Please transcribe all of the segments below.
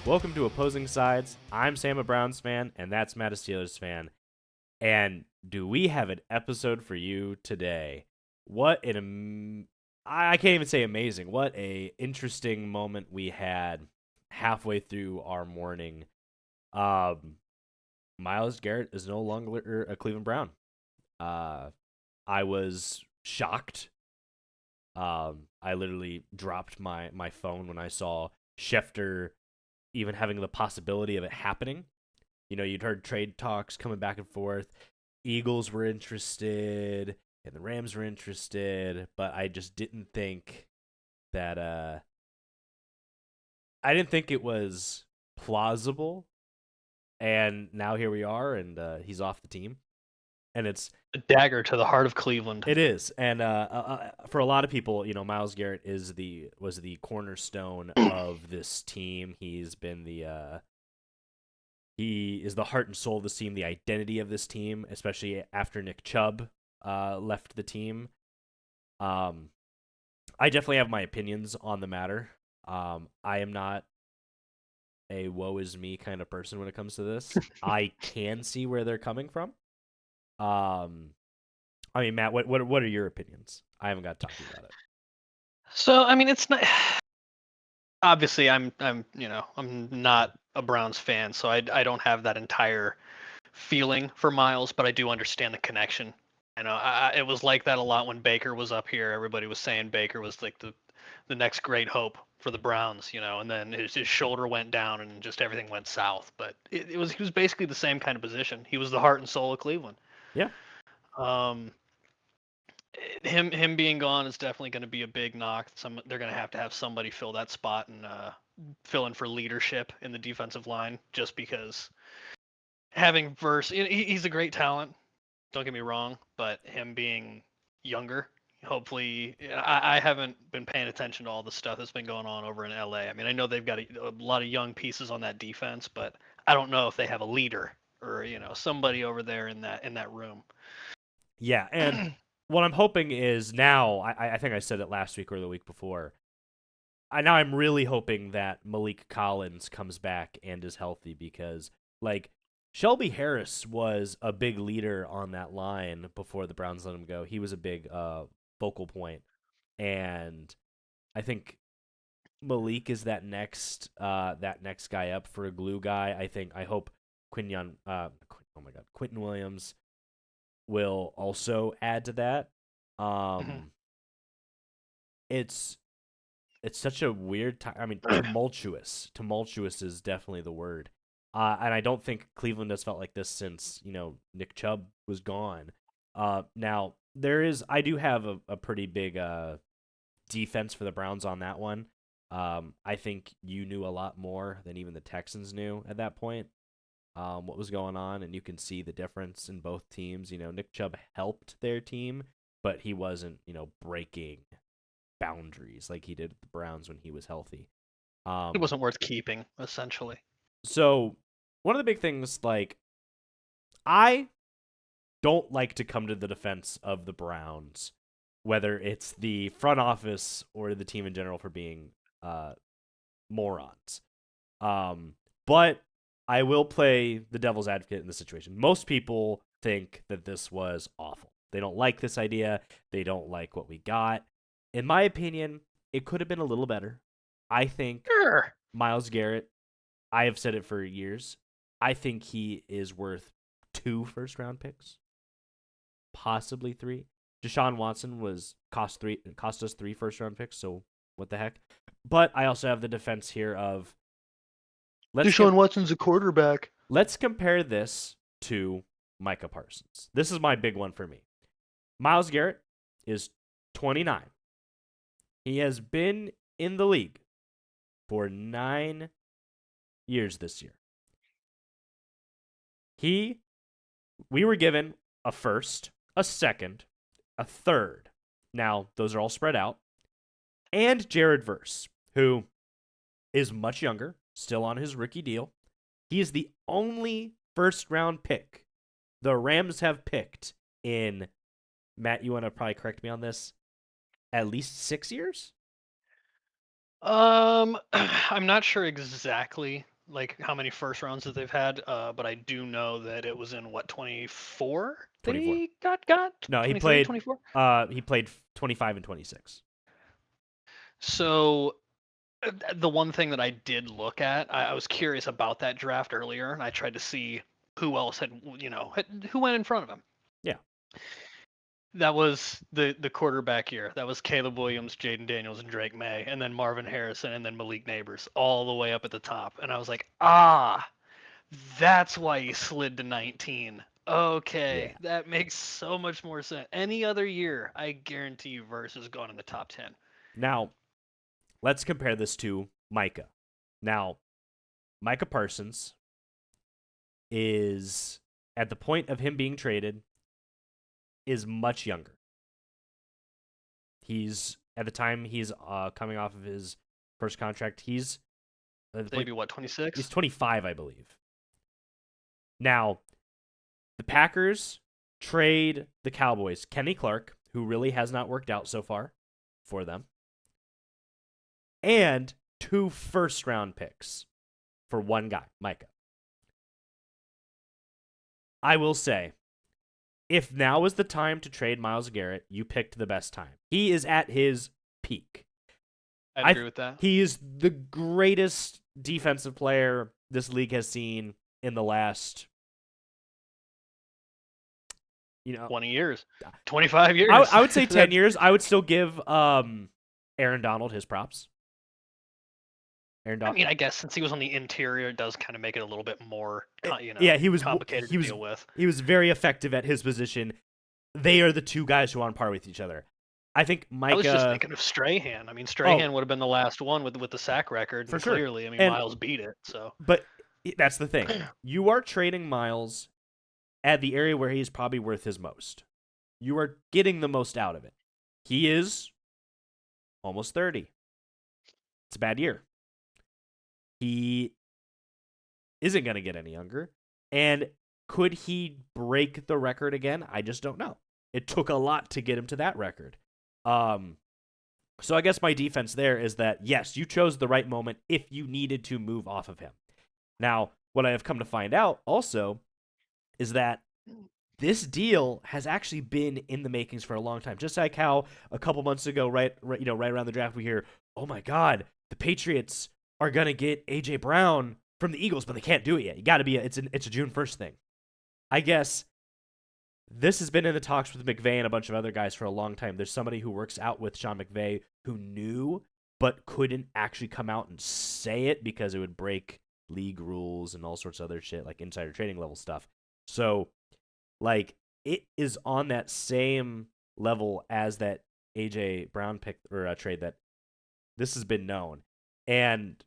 Welcome to Opposing Sides. I'm Sam, a Browns fan, and that's Matt, a Steelers fan. And do we have an episode for you today? What I can't even say amazing. What a interesting moment we had halfway through our morning. Myles Garrett is no longer a Cleveland Brown. I was shocked. I literally dropped my phone when I saw Schefter even having the possibility of it happening. You know, you'd heard trade talks coming back and forth. Eagles were interested and the Rams were interested, but I just didn't think that I didn't think it was plausible. And now here we are, and he's off the team. And it's A dagger to the heart of Cleveland. It is, and for a lot of people, you know, Myles Garrett was the cornerstone of this team. He is the heart and soul of this team, the identity of this team, especially after Nick Chubb left the team. I definitely have my opinions on the matter. I am not a woe is me kind of person when it comes to this. I can see where they're coming from. I mean, Matt, what are your opinions? I haven't got to talk to you about it. So, I mean, it's not. Obviously, I'm not a Browns fan, so I don't have that entire feeling for Myles, but I do understand the connection. It was like that a lot when Baker was up here. Everybody was saying Baker was like the next great hope for the Browns, and then his shoulder went down and just everything went south. But he was basically the same kind of position. He was the heart and soul of Cleveland. Yeah. Um, him being gone is definitely going to be a big knock. They're going to have somebody fill that spot and fill in for leadership in the defensive line, just because having he's a great talent. Don't get me wrong, but him being younger, hopefully, I haven't been paying attention to all the stuff that's been going on over in LA. I mean, I know they've got a lot of young pieces on that defense, but I don't know if they have a leader or somebody over there in that room. Yeah, and what I'm hoping is now, I think I said it last week or the week before. I'm really hoping that Malik Collins comes back and is healthy because, like, Shelby Harris was a big leader on that line before the Browns let him go. He was a big focal point, and I think Malik is that next guy up for a glue guy. I hope Quinton Williams will also add to that. Mhm. It's such a weird time. I mean, tumultuous. Tumultuous is definitely the word. And I don't think Cleveland has felt like this since Nick Chubb was gone. Now I do have a pretty big defense for the Browns on that one. I think you knew a lot more than even the Texans knew at that point. What was going on, and you can see the difference in both teams. Nick Chubb helped their team, but he wasn't, breaking boundaries like he did with the Browns when he was healthy. It wasn't worth keeping, essentially. So one of the big things, like, I don't like to come to the defense of the Browns, whether it's the front office or the team in general, for being morons. But I will play the devil's advocate in this situation. Most people think that this was awful. They don't like this idea. They don't like what we got. In my opinion, it could have been a little better. I think Sure. Myles Garrett, I have said it for years, I think he is worth 2 first-round picks, possibly 3. Deshaun Watson cost us 3 first-round picks, so what the heck? But I also have the defense here of Deshaun Watson's a quarterback. let's compare this to Micah Parsons. This is my big one for me. Myles Garrett is 29. He has been in the league for 9 years this year. We were given a first, a second, a third. Now, those are all spread out. And Jared Verse, who is much younger, still on his rookie deal. He is the only first-round pick the Rams have picked in, Matt, you want to probably correct me on this, at least 6 years? I'm not sure exactly like how many first rounds that they've had, but I do know that it was in what 24 24. they got No, 23, 24. he played 25 and 26. So the one thing that I did look at, I was curious about that draft earlier, and I tried to see who else who went in front of him. Yeah. That was the quarterback year. That was Caleb Williams, Jaden Daniels, and Drake May, and then Marvin Harrison, and then Malik Neighbors, all the way up at the top. And I was like, that's why he slid to 19. Yeah. Okay, that makes so much more sense. Any other year, I guarantee you, Verse has gone in the top 10. Now, let's compare this to Micah. Now, Micah Parsons is at the point of him being traded is much younger. He's at the time he's coming off of his first contract. He's at the point, Maybe what, he's 26? 25, I believe. Now, the Packers trade the Cowboys Kenny Clark, who really has not worked out so far for them, and 2 first-round picks for one guy, Micah. I will say, if now is the time to trade Myles Garrett, you picked the best time. He is at his peak. I'd agree with that. He is the greatest defensive player this league has seen in the last, 20 years, 25 years. I would say 10 years. I would still give Aaron Donald his props. I mean, I guess since he was on the interior, it does kind of make it a little bit more, yeah, he was complicated to deal with. He was very effective at his position. They are the two guys who are on par with each other. I think Micah. I was just thinking of Strahan. I mean, Strahan would have been the last one with the sack record, for and sure. clearly, I mean, And, Myles beat it. So, but that's the thing. You are trading Myles at the area where he's probably worth his most. You are getting the most out of it. He is almost 30. It's a bad year. He isn't going to get any younger. And could he break the record again? I just don't know. It took a lot to get him to that record. So I guess my defense there is that, yes, you chose the right moment if you needed to move off of him. Now, what I have come to find out also is that this deal has actually been in the makings for a long time. Just like how a couple months ago, right around the draft, we hear, "Oh my God, the Patriots are gonna get AJ Brown from the Eagles, but they can't do it yet. You got to be it's a June 1st thing." I guess this has been in the talks with McVay and a bunch of other guys for a long time. There's somebody who works out with Sean McVay who knew but couldn't actually come out and say it because it would break league rules and all sorts of other shit, like insider trading level stuff. So, like, it is on that same level as that AJ Brown pick or trade that this has been known. And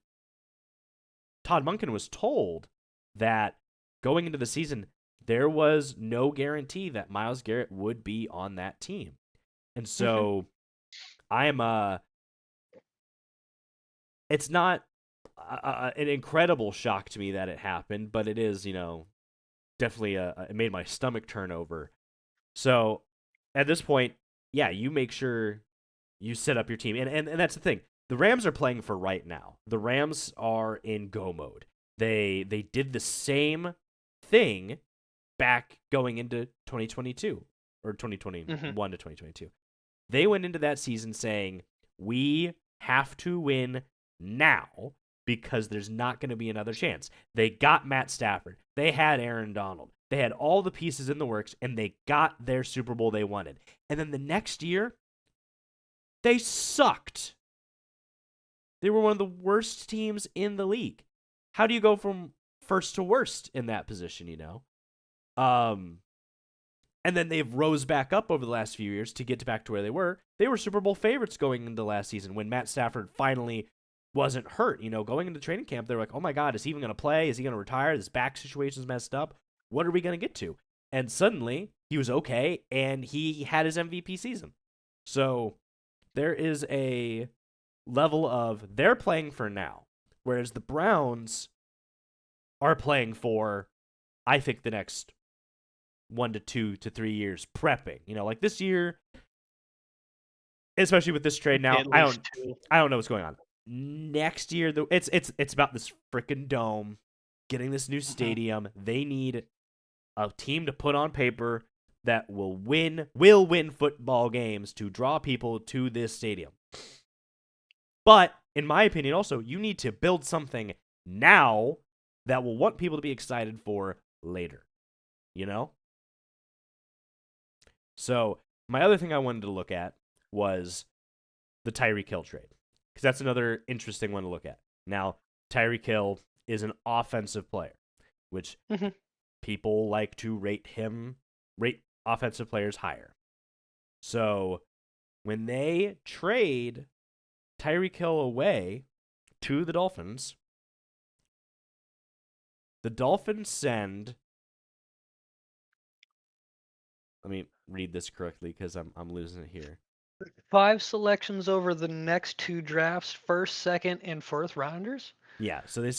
Todd Monken was told that going into the season, there was no guarantee that Myles Garrett would be on that team. And so I'm it's not an incredible shock to me that it happened, but it is, definitely it made my stomach turn over. So at this point, yeah, you make sure you set up your team. And that's the thing. The Rams are playing for right now. The Rams are in go mode. They did the same thing back going into 2022 or 2021 to 2022. They went into that season saying, "We have to win now because there's not going to be another chance." They got Matt Stafford. They had Aaron Donald. They had all the pieces in the works, and they got their Super Bowl they wanted. And then the next year, they sucked. They were one of the worst teams in the league. How do you go from first to worst in that position, And then they've rose back up over the last few years to get back to where they were. They were Super Bowl favorites going into last season when Matt Stafford finally wasn't hurt. Going into training camp, they're like, "Oh my God, is he even going to play? Is he going to retire? This back situation's messed up. What are we going to get to?" And suddenly, he was okay, and he had his MVP season. So there is a level of they're playing for now, whereas the Browns are playing for, I think, the next 1 to 2 to 3 years prepping. Like this year, especially with this trade now, At least two. I don't know what's going on. next year, it's about this freaking dome, getting this new Mhm. stadium. They need a team to put on paper that will win football games to draw people to this stadium. But in my opinion, also, you need to build something now that will want people to be excited for later. You know? So my other thing I wanted to look at was the Tyreek Hill trade. Because that's another interesting one to look at. Now, Tyreek Hill is an offensive player, which Mhm. people like to rate offensive players higher. So when they trade Tyreek Hill away to the Dolphins send. Let me read this correctly because I'm losing it here. 5 selections over the next 2 drafts, first, second, and fourth rounders. Yeah, so they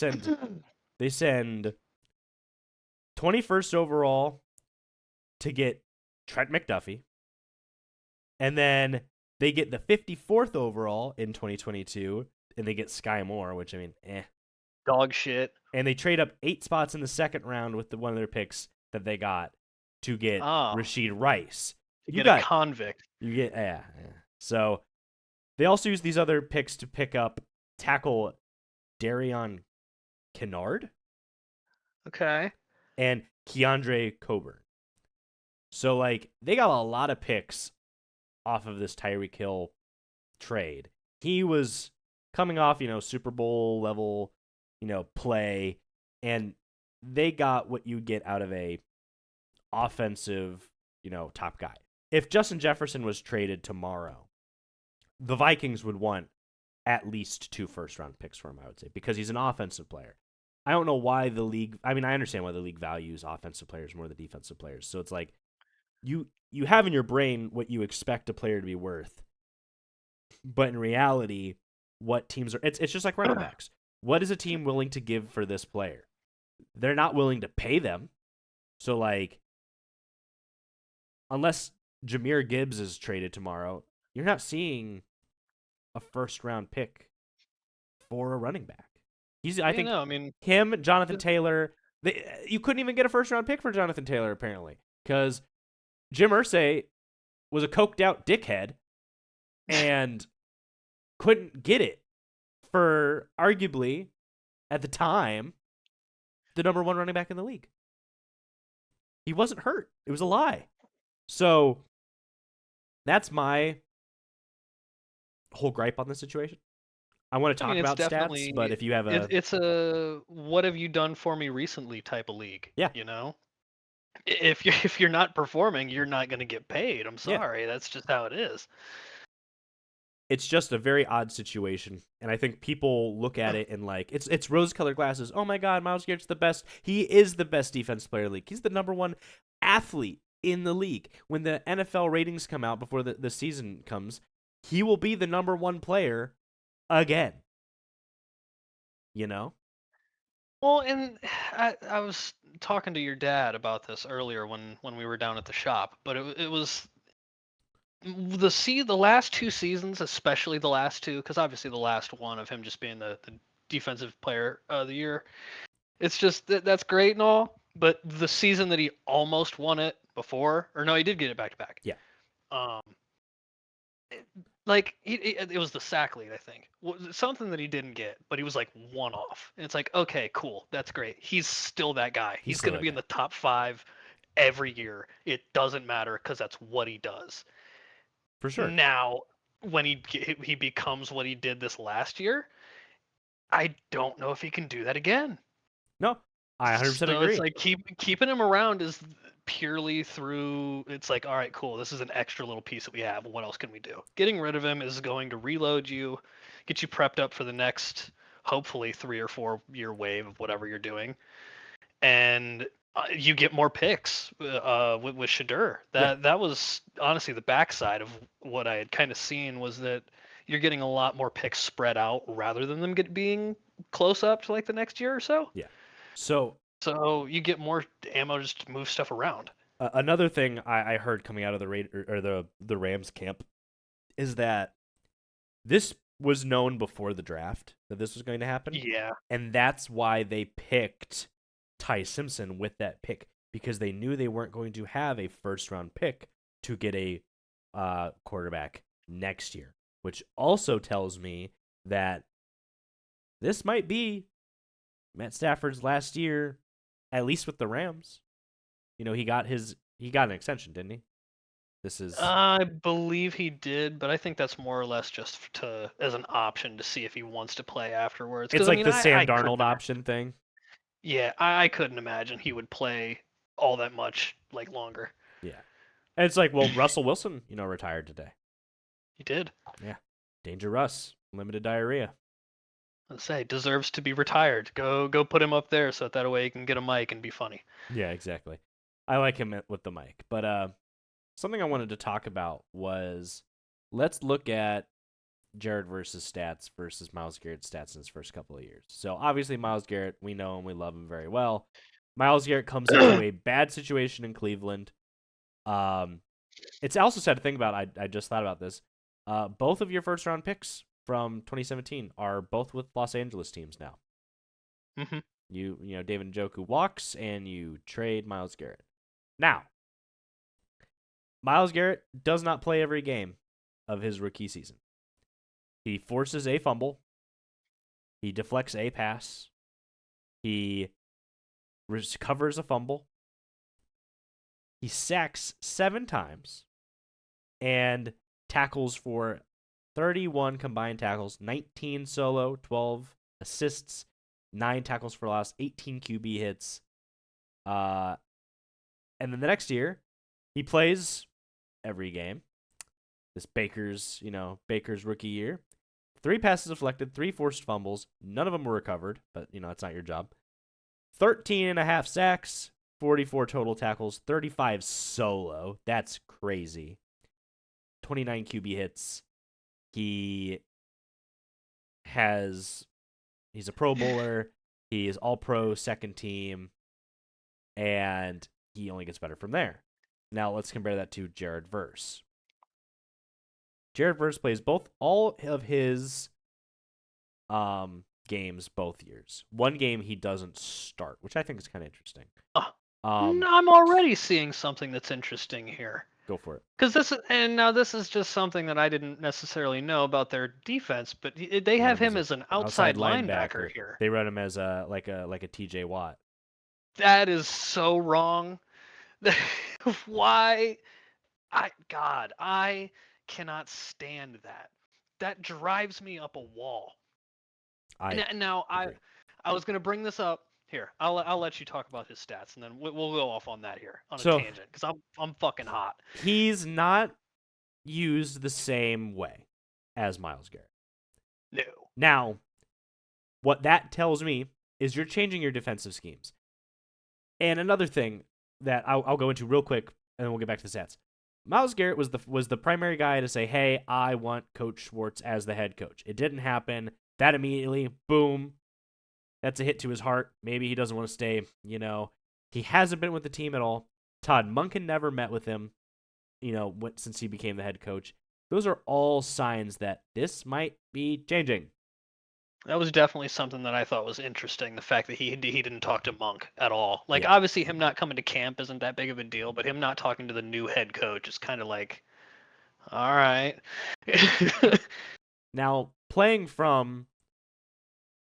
send 21st overall to get Trent McDuffie, and then they get the 54th overall in 2022, and they get Sky Moore, which I mean, eh. Dog shit. And they trade up 8 spots in the second round with one of their picks that they got to get Ah, Rashid Rice. to You get a got convict. you get yeah. So they also use these other picks to pick up tackle Darion Kennard Okay. and Keandre Coburn. So like they got a lot of picks off of this Tyreek Hill trade. He was coming off, Super Bowl level, play, and they got what you get out of a offensive, top guy. If Justin Jefferson was traded tomorrow, the Vikings would want at least 2 first round picks for him, I would say, because he's an offensive player. I don't know why the league, I mean, I understand why the league values offensive players more than defensive players. So it's like you have in your brain what you expect a player to be worth, but in reality, what teams are it's just like running backs. What is a team willing to give for this player? They're not willing to pay them. So like unless Jahmyr Gibbs is traded tomorrow, you're not seeing a first round pick for a running back. I think I mean, him, Jonathan Taylor, you couldn't even get a first round pick for Jonathan Taylor apparently because Jim Irsay was a coked out dickhead and couldn't get it for arguably at the time the number one running back in the league. He wasn't hurt. It was a lie. So that's my whole gripe on this situation. I want to talk it's about stats, but definitely if you have a it's a what have you done for me recently type of league, yeah, you know? If you if you're not performing, you're not going to get paid. I'm yeah, sorry. That's just how it is. it's just a very odd situation, and I think people look at it and like it's rose-colored glasses. Oh my God, Myles Garrett's the best. He is the best defense player in the league. He's the number one athlete in the league. When the NFL ratings come out before the season comes, he will be the number one player again. You know? Well, and I was talking to your dad about this earlier when we were down at the shop, but it was the last 2 seasons, especially the last two, because obviously the last one of him just being the defensive player of the year, it's just that's great and all, but the season that he almost won it before, or no, he did get it back to back. Yeah, Um, like it was the sack lead, I think. Something that he didn't get, but he was like one off. And it's like, okay, cool, that's great. He's still that guy. he's He's still gonna that be in guy the top 5 every year. It doesn't matter because that's what he does. for sure. Now, when he becomes what he did this last year, I don't know if he can do that again. No, I 100% So it's agree. like keeping him around is purely through. It's like, all right, cool. This is an extra little piece that we have. What else can we do? Getting rid of him is going to reload you, get you prepped up for the next, hopefully 3 or 4 year wave of whatever you're doing, and you get more picks with Shadur. Yeah, That was honestly the backside of what I had kind of seen was that you're getting a lot more picks spread out rather than them being close up to like the next year or so. yeah. So So you get more ammo just to move stuff around. another thing I heard coming out of the Raider or the Rams camp is that this was known before the draft that this was going to happen. Yeah. And that's why they picked Ty Simpson with that pick, because they knew they weren't going to have a first round pick to get a quarterback next year, which also tells me that this might be Matt Stafford's last year, at least with the Rams. He got an extension, didn't he? This is I believe he did, but I think that's more or less just to as an option to see if he wants to play afterwards. it's Because I like mean, the Sam I Darnold couldn't option thing. Yeah, I couldn't imagine he would play all that much like longer. Yeah. And it's like, well, Russell Wilson, retired today. He did. Yeah. Danger Russ, limited diarrhea. Let's say deserves to be retired. Go put him up there so that way he can get a mic and be funny. Yeah, exactly. I like him with the mic. But something I wanted to talk about was, let's look at Jared versus stats versus Myles Garrett's stats in his first couple of years. So obviously Myles Garrett, we know him, we love him very well. Myles Garrett comes into a bad situation in Cleveland. It's also sad to think about. I just thought about this. Both of your first round picks from 2017 are both with Los Angeles teams now. Mm-hmm. David Njoku walks and you trade Myles Garrett. Now, Myles Garrett does not play every game of his rookie season. He forces a fumble. He deflects a pass. He recovers a fumble. He sacks 7 times and tackles for 31 combined tackles, 19 solo, 12 assists, 9 tackles for loss, 18 QB hits. And then the next year, he plays every game. This Baker's rookie year. 3 passes deflected, 3 forced fumbles. None of them were recovered, but, it's not your job. 13 and a half sacks, 44 total tackles, 35 solo. That's crazy. 29 QB hits. He's a Pro Bowler. He is all pro second team. And he only gets better from there. Now let's compare that to Jared Verse. Jared Verse plays all of his games both years. One game he doesn't start, which I think is kind of interesting. I'm already seeing something that's interesting here. Go for it. Because this is just something that I didn't necessarily know about their defense, but they have him as an outside linebacker here. They run him as a TJ Watt. That is so wrong. Why? I cannot stand that. That drives me up a wall. I was gonna bring this up here. I'll let you talk about his stats, and then we'll go off on that here on a tangent because I'm fucking hot. He's not used the same way as Myles Garrett. No. Now, what that tells me is you're changing your defensive schemes. And another thing that I'll go into real quick, and then we'll get back to the stats. Myles Garrett was the primary guy to say, "Hey, I want Coach Schwartz as the head coach." It didn't happen. That immediately, boom, that's a hit to his heart. Maybe he doesn't want to stay. He hasn't been with the team at all. Todd Monken never met with him. Since he became the head coach. Those are all signs that this might be changing. That was definitely something that I thought was interesting. The fact that he didn't talk to Monk at all. Like, Yeah. obviously, him not coming to camp isn't that big of a deal, but him not talking to the new head coach is kind of like, all right. Now, playing from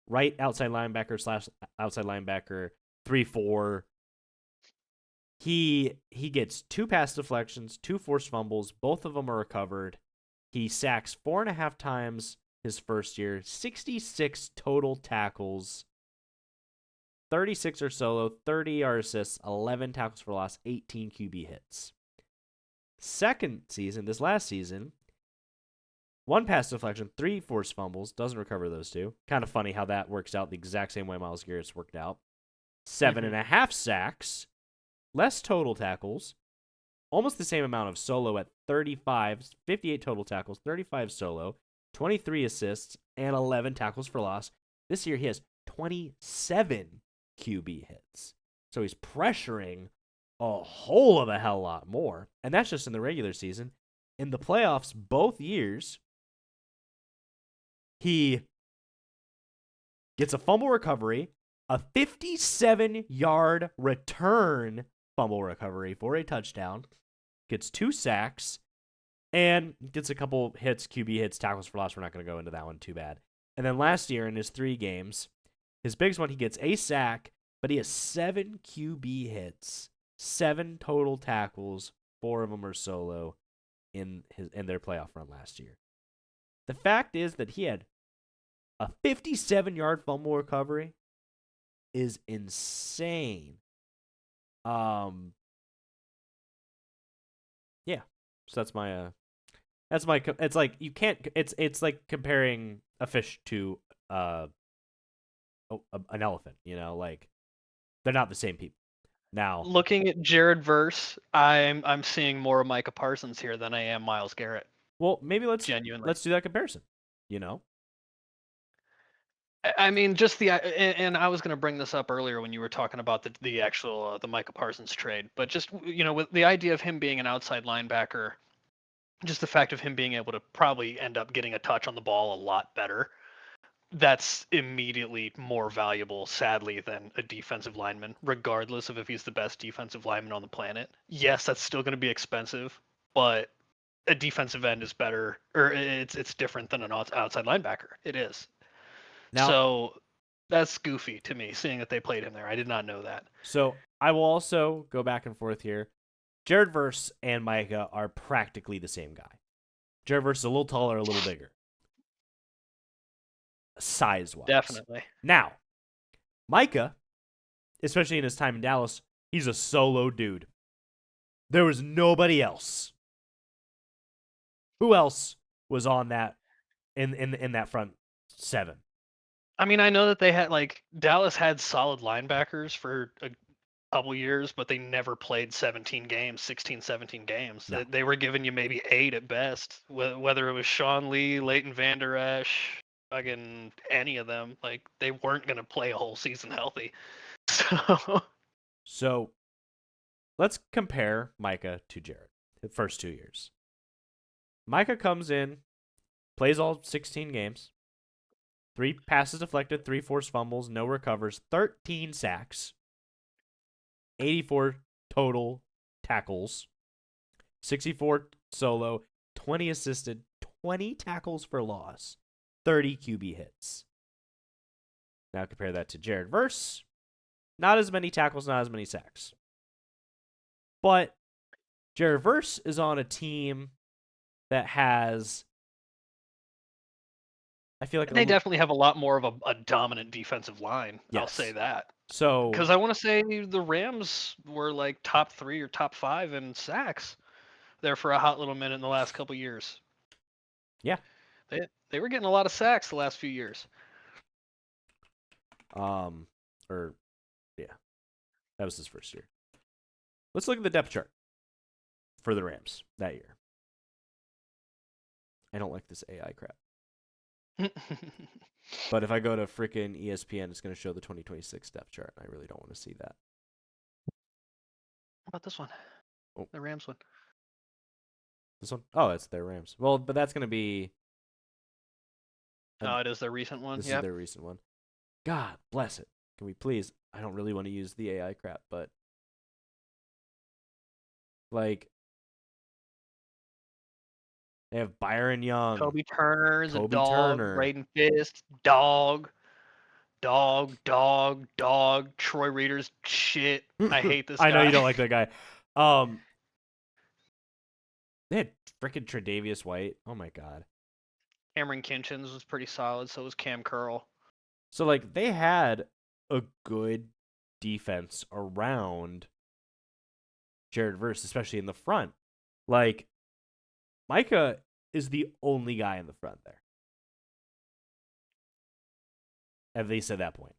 right outside linebacker / outside linebacker 3-4, he gets 2 pass deflections, 2 forced fumbles. Both of them are recovered. He sacks 4.5 times his first year, 66 total tackles, 36 are solo, 30 are assists, 11 tackles for loss, 18 QB hits. Second season, this last season, 1 pass deflection, 3 forced fumbles, doesn't recover those 2. Kind of funny how that works out the exact same way Myles Garrett's worked out. 7.5 sacks, less total tackles, almost the same amount of solo at 35, 58 total tackles, 35 solo, 23 assists, and 11 tackles for loss. This year he has 27 QB hits. So he's pressuring a whole of a hell lot more. And that's just in the regular season. In the playoffs, both years, He gets a fumble recovery, a 57-yard return fumble recovery for a touchdown, gets 2 sacks, and gets a couple hits, QB hits, tackles for loss. We're not going to go into that one too bad. And then last year in his 3 games, his biggest one, he gets a sack, but he has 7 QB hits, 7 total tackles, 4 of them are solo in their playoff run last year. The fact is that he had a 57-yard fumble recovery is insane. Yeah. So that's my it's like you can't it's like comparing a fish to an elephant, like they're not the same people. Now, Looking at Jared Verse, I'm seeing more of Micah Parsons here than I am Myles Garrett. well, maybe Genuinely. let's do that comparison, I mean, just and I was going to bring this up earlier when you were talking about the actual the Micah Parsons trade, but just with the idea of him being an outside linebacker, just the fact of him being able to probably end up getting a touch on the ball a lot better, that's immediately more valuable, sadly, than a defensive lineman, regardless of if he's the best defensive lineman on the planet. Yes, that's still going to be expensive, but a defensive end is better, or it's different than an outside linebacker. It is. now So that's goofy to me, seeing that they played him there. I did not know that. so I will also go back and forth here. Jared Verse and Micah are practically the same guy. Jared Verse is a little taller, a little bigger, size-wise. Definitely. Now, Micah, especially in his time in Dallas, he's a solo dude. There was nobody else. Who else was on that in that front 7? I mean, I know that they had Dallas had solid linebackers for a couple years, but they never played 17 games, 16, 17 games. No. They were giving you maybe 8 at best. Whether it was Sean Lee, Leighton Vander Esch, fucking any of them, they weren't gonna play a whole season healthy. So let's compare Micah to Jared the first 2 years. Micah comes in, plays all 16 games, 3 passes deflected, 3 forced fumbles, no recovers, 13 sacks, 84 total tackles, 64 solo, 20 assisted, 20 tackles for loss, 30 QB hits. Now compare that to Jared Verse. Not as many tackles, not as many sacks. But Jared Verse is on a team that has, I feel like they definitely have a lot more of a dominant defensive line. Yes. I'll say that. So Because I want to say the Rams were top 3 or top 5 in sacks there for a hot little minute in the last couple years. Yeah. They were getting a lot of sacks the last few years. That was his first year. Let's look at the depth chart for the Rams that year. I don't like this AI crap. But if I go to freaking ESPN, it's going to show the 2026 depth chart. I really don't want to see that. How about this one? Oh. The Rams one. This one? Oh, it's their Rams. Well, but that's going to be... Oh, it is their recent one? This is their recent one. God bless it. Can we please... I don't really want to use the AI crap, but... Like... They have Byron Young. Kobe Turner is a dog. Turner. Braden Fist, dog. Dog. Troy Reader's shit. I hate this guy. I know you don't like that guy. They had freaking Tre'Davious White. Oh my god. Cameron Kinchins was pretty solid. So was Cam Curl. So they had a good defense around Jared Verse, especially in the front. Micah is the only guy in the front there. At least at that point.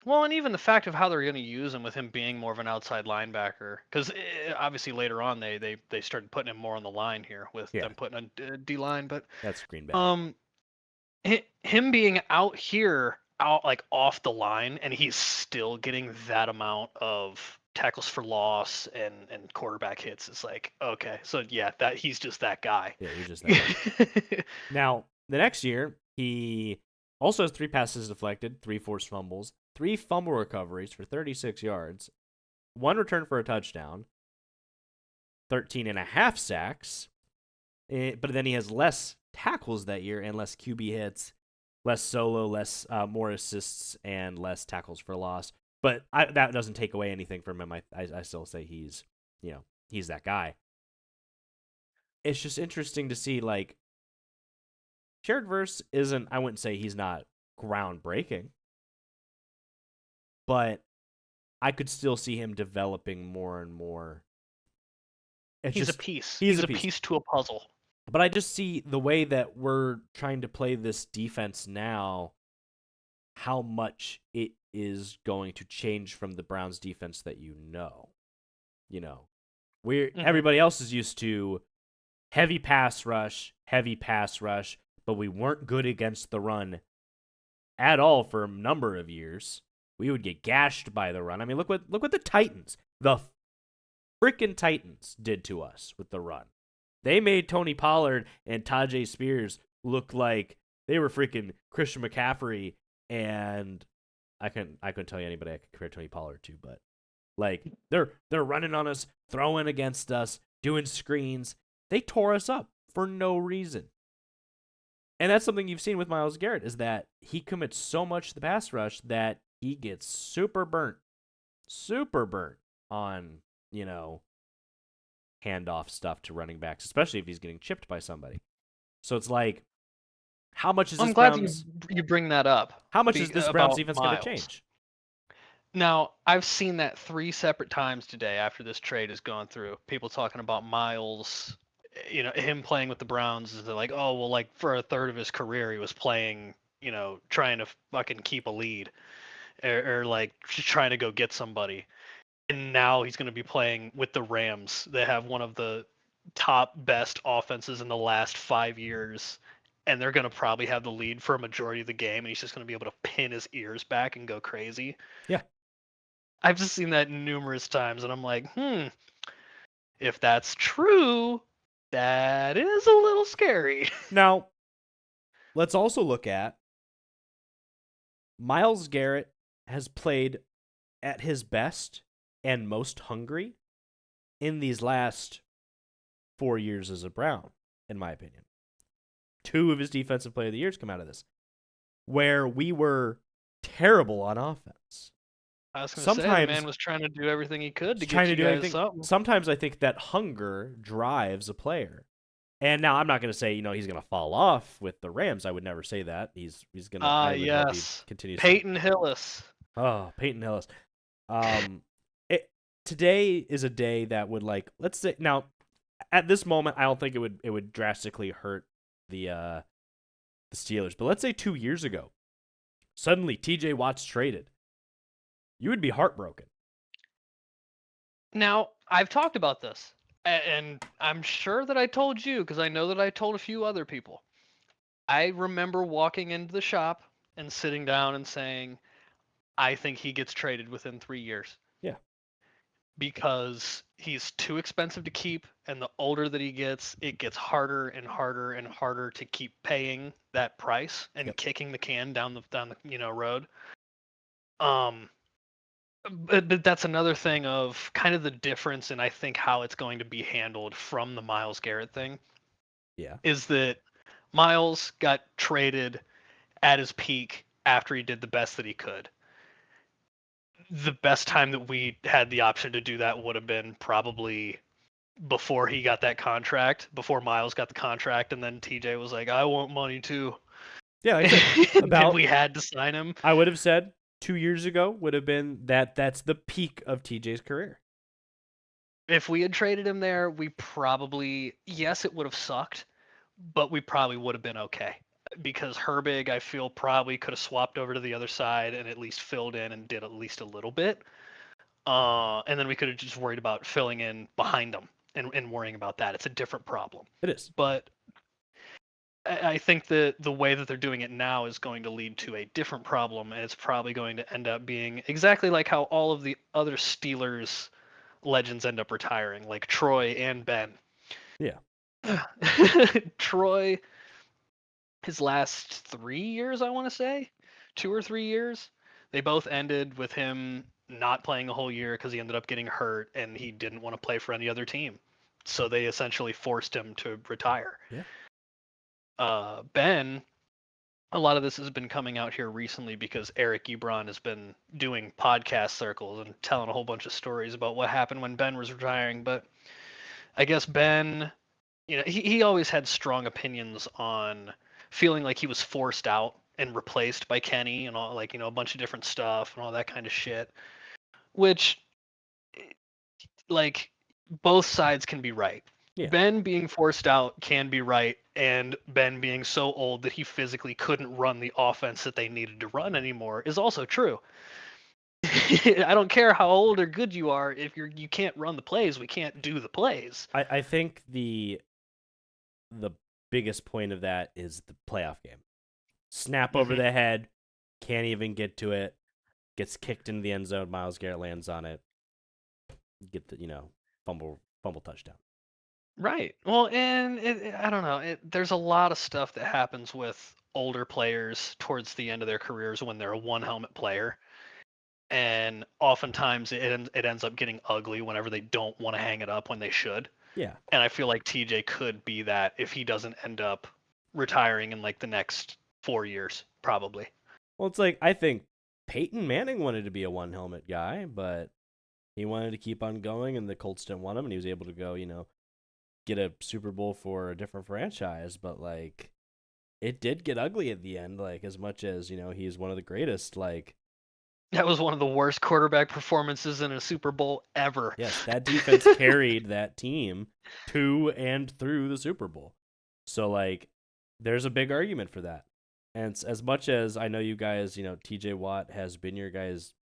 Well, and even the fact of how they're going to use him with him being more of an outside linebacker, because obviously later on they started putting him more on the line here with them putting a D line, but that's Green Bay. Him being out here, off the line, and he's still getting that amount of tackles for loss and quarterback hits. It's okay, so yeah, that he's just that guy. Yeah, he's just that guy. Now the next year He also has 3 passes deflected, 3 forced fumbles, 3 fumble recoveries for 36 yards, 1 return for a touchdown, 13 and a half sacks. But then he has less tackles that year and less QB hits, less solo, less more assists, and less tackles for loss. But that doesn't take away anything from him. I still say he's that guy. It's just interesting to see like shared verse isn't. I wouldn't say he's not groundbreaking, but I could still see him developing more and more. It's He's a just piece. he's He's a a piece. piece to a puzzle. But I just see the way that we're trying to play this defense now, how much it is going to change from the Browns defense that you know. You know, we're Hmm. everybody else is used to heavy pass rush, but we weren't good against the run at all for a number of years. We would get gashed by the run. I mean, look what the freaking Titans did to us with the run. They made Tony Pollard and Tajay Spears look like they were freaking Christian McCaffrey, and I couldn't tell you anybody I could compare Tony Pollard to, but like they're running on us, throwing against us, doing screens. They tore us up for no reason. And that's something you've seen with Myles Garrett is that he commits so much to the pass rush that he gets super burnt on, you know, handoff stuff to running backs, especially if he's getting chipped by somebody. So it's like, how much is I'm this glad that Browns? you bring that up How much is this Browns about defense going to Myles. change? Now, I've seen that 3 separate times today after this trade has gone through. People talking about Myles, him playing with the Browns. They're like, oh, well, like for a third of his career, he was playing, trying to fucking keep a lead or like just trying to go get somebody. And now he's going to be playing with the Rams. They have one of the top best offenses in the last 5 years. And they're going to probably have the lead for a majority of the game. And he's just going to be able to pin his ears back and go crazy. Yeah. I've just seen that numerous times, and I'm like, if that's true, that is a little scary. Now, let's also look at Myles Garrett has played at his best and most hungry in these last 4 years as a Brown, in my opinion. 2 of his defensive player of the years come out of this, where we were terrible on offense. I was gonna say the man Sometimes was trying to do everything he could to trying get to you do guys anything. something. Sometimes I think that hunger drives a player. And now I'm not going to say he's going to fall off with the Rams. I would never say that. He's going to. Ah, I would hope he yes, continues to. Peyton Hillis. Oh, Peyton Hillis. Um, it, today is a day that would let's say now at this moment I don't think it would drastically hurt the Steelers. But let's say 2 years ago, suddenly T.J. Watt's traded. You would be heartbroken. Now I've talked about this, and I'm sure that I told you because I know that I told a few other people. I remember walking into the shop and sitting down and saying, I think he gets traded within 3 years. Yeah. Because he's too expensive to keep, and the older that he gets, it gets harder and harder and harder to keep paying that price and Yep. kicking the can down the road. But that's another thing of kind of the difference in I think how it's going to be handled from the Myles Garrett thing Yeah. is that Myles got traded at his peak after he did the best that he could. The best time that we had the option to do that would have been probably before he got that contract, before Myles got the contract, and then TJ was like, "I want money too," Yeah. Like I said, and about we had to sign him. I would have said 2 years ago would have been that's the peak of TJ's career. If we had traded him there, we probably yes, it would have sucked, but we probably would have been okay because Herbig, I feel, probably could have swapped over to the other side and at least filled in and did at least a little bit. And then we could have just worried about filling in behind them and worrying about that. It's a different problem. It is. But I think that the way that they're doing it now is going to lead to a different problem, and it's probably going to end up being exactly like how all of the other Steelers legends end up retiring, like Troy and Ben. Yeah. Troy his last 3 years, I want to say, 2 or 3 years. They both ended with him not playing a whole year because he ended up getting hurt and he didn't want to play for any other team. So they essentially forced him to retire. Yeah. Ben, a lot of this has been coming out here recently because Eric Ebron has been doing podcast circles and telling a whole bunch of stories about what happened when Ben was retiring. But I guess Ben, he always had strong opinions on feeling like he was forced out and replaced by Kenny and all, like, a bunch of different stuff and all that kind of shit, which, like, both sides can be right. Yeah. Ben being forced out can be right, and Ben being so old that he physically couldn't run the offense that they needed to run anymore is also true. I don't care how old or good you are, if you can't run the plays, we can't do the plays. I think the biggest point of that is the playoff game. Snap over Hmm. the head, can't even get to it, gets kicked into the end zone. Myles Garrett lands on it, get the fumble touchdown. Right. Well, and I don't know. There's a lot of stuff that happens with older players towards the end of their careers when they're a one helmet player, and oftentimes it ends up getting ugly whenever they don't want to hang it up when they should. Yeah. And I feel like TJ could be that if he doesn't end up retiring in like the next 4 years, probably. Well, it's like I think Peyton Manning wanted to be a one helmet guy, but he wanted to keep on going, and the Colts didn't want him, and he was able to go, get a Super Bowl for a different franchise. But like, it did get ugly at the end. Like, as much as he's one of the greatest. Like, That was one of the worst quarterback performances in a Super Bowl ever. yes, that defense carried that team to and through the Super Bowl. So like, there's a big argument for that. And as much as I know you guys, TJ Watt has been your guys'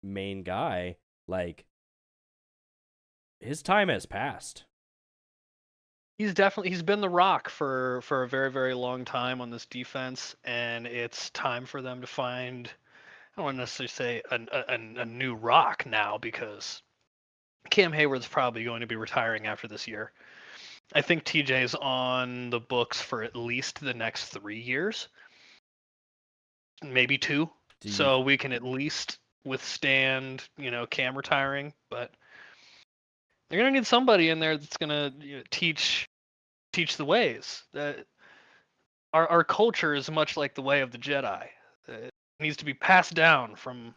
main guy, like his time has passed. He's been the rock for a very, very long time on this defense, and it's time for them to find, I don't want to necessarily say a new rock now, because Cam Hayward's probably going to be retiring after this year. I think TJ's on the books for at least the next 3 years, maybe two. Do you So we can at least withstand, Cam retiring, but they're gonna need somebody in there that's gonna, teach the ways. Our culture is much like the way of the Jedi. It needs to be passed down from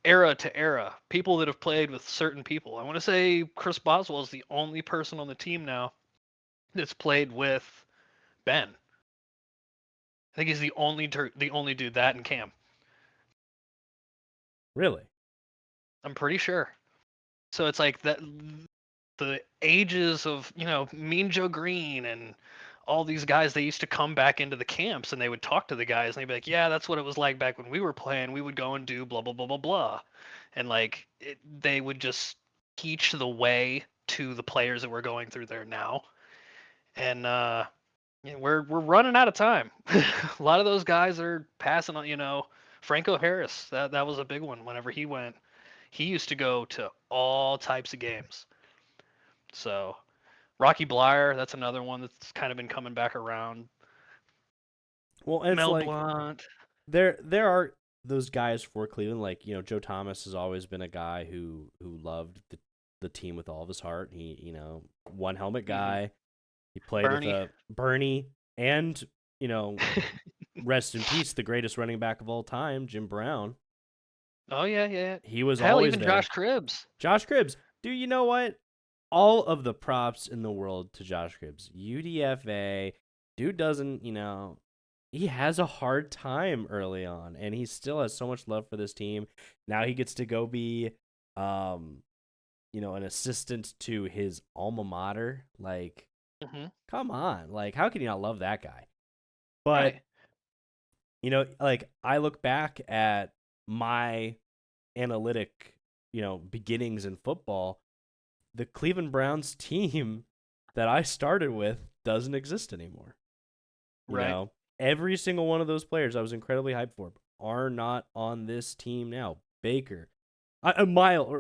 era to era. People that have played with certain people. I want to say Chris Boswell is the only person on the team now that's played with Ben. I think he's the only dude, that and Cam. really? I'm pretty sure. So it's like that, the ages of, Mean Joe Green and all these guys, they used to come back into the camps and they would talk to the guys and they'd be like, yeah, that's what it was like back when we were playing. We would go and do blah blah blah blah blah, and like they would just teach the way to the players that we're going through there now. And yeah, we're running out of time. A lot of those guys are passing on. Franco Harris, that was a big one. Whenever he went, he used to go to all types of games. So Rocky Blyer, that's another one that's kind of been coming back around. Well, and it's Mel like Blount. there are those guys for Cleveland. Like Joe Thomas has always been a guy who loved the team with all of his heart. He one helmet Hmm. guy. He played with Bernie. a Bernie and you know rest in peace the greatest running back of all time, Jim Brown. Oh yeah, yeah. He was Hell, always even Josh there. Cribbs. Josh Cribbs. Dude, you know what? All of the props in the world to Josh Cribbs. UDFA. Dude doesn't, he has a hard time early on and he still has so much love for this team. Now he gets to go be um, an assistant to his alma mater. Like, Hmm. come on. Like, how can you not love that guy? But, Right. like I look back at my analytic, beginnings in football, the Cleveland Browns team that I started with doesn't exist anymore. You Right. know, every single one of those players I was incredibly hyped for are not on this team now. Baker, Myles, or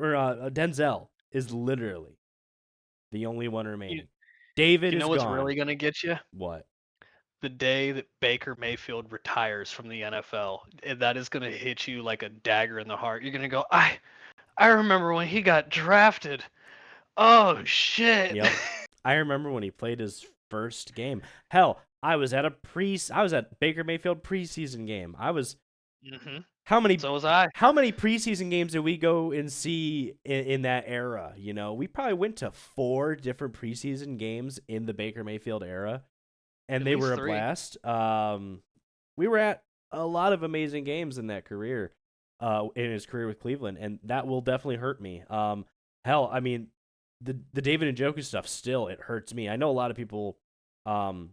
Denzel is literally the only one You, remaining. David you is know what's gone. really gonna get you? What? the day that Baker Mayfield retires from the NFL, that is going to hit you like a dagger in the heart. You're going to go, I remember when he got drafted. Oh shit. Yep. I remember when he played his first game. Hell, I was at Baker Mayfield preseason game. I was Mhm. how many So was I. how many preseason games did we go and see in that era? We probably went to 4 different preseason games in the Baker Mayfield era, and At they least were a 3. blast. We were at a lot of amazing games in that career, in his career with Cleveland, and that will definitely hurt me. Hell, I mean, the David Njoku stuff still it hurts me. I know a lot of people, um,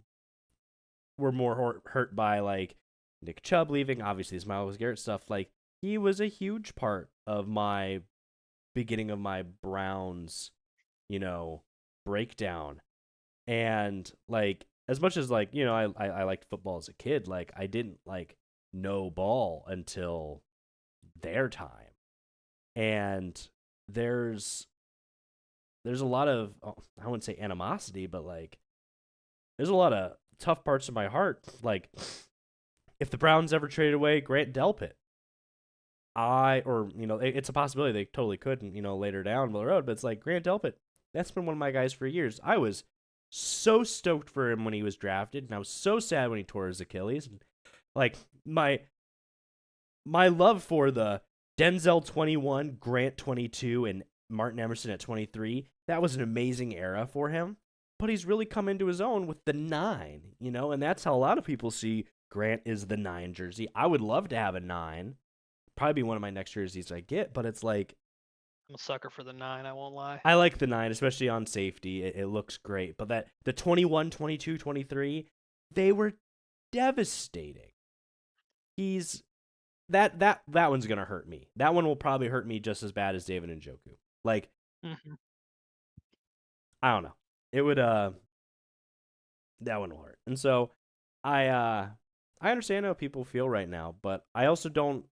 were more hurt by like Nick Chubb leaving. Obviously, this Myles Garrett stuff. Like he was a huge part of my beginning of my Browns, you know, breakdown. And like as much as like I liked football as a kid, like I didn't like know ball until their time. And there's there's a lot of I wouldn't say animosity, but like there's a lot of tough parts of my heart. Like if the Browns ever traded away Grant Delpit, or it's a possibility they totally could, later down the road. But it's like Grant Delpit, that's been one of my guys for years. I was so stoked for him when he was drafted, and I was so sad when he tore his Achilles. And like my love for the Denzel 21, Grant 22, and Martin Emerson at 23, that was an amazing era for him. But he's really come into his own with the 9, and that's how a lot of people see Grant is the 9 jersey. I would love to have a 9. Probably be one of my next jerseys I get, but it's like I'm a sucker for the 9, I won't lie. I like the 9, especially on safety. It looks great. But the 21, 22, 23, they were devastating. He's that one's gonna hurt me. That one will probably hurt me just as bad as David Njoku. Like Mhm. I don't know. It would that one will hurt. And so I understand how people feel right now, but I also don't.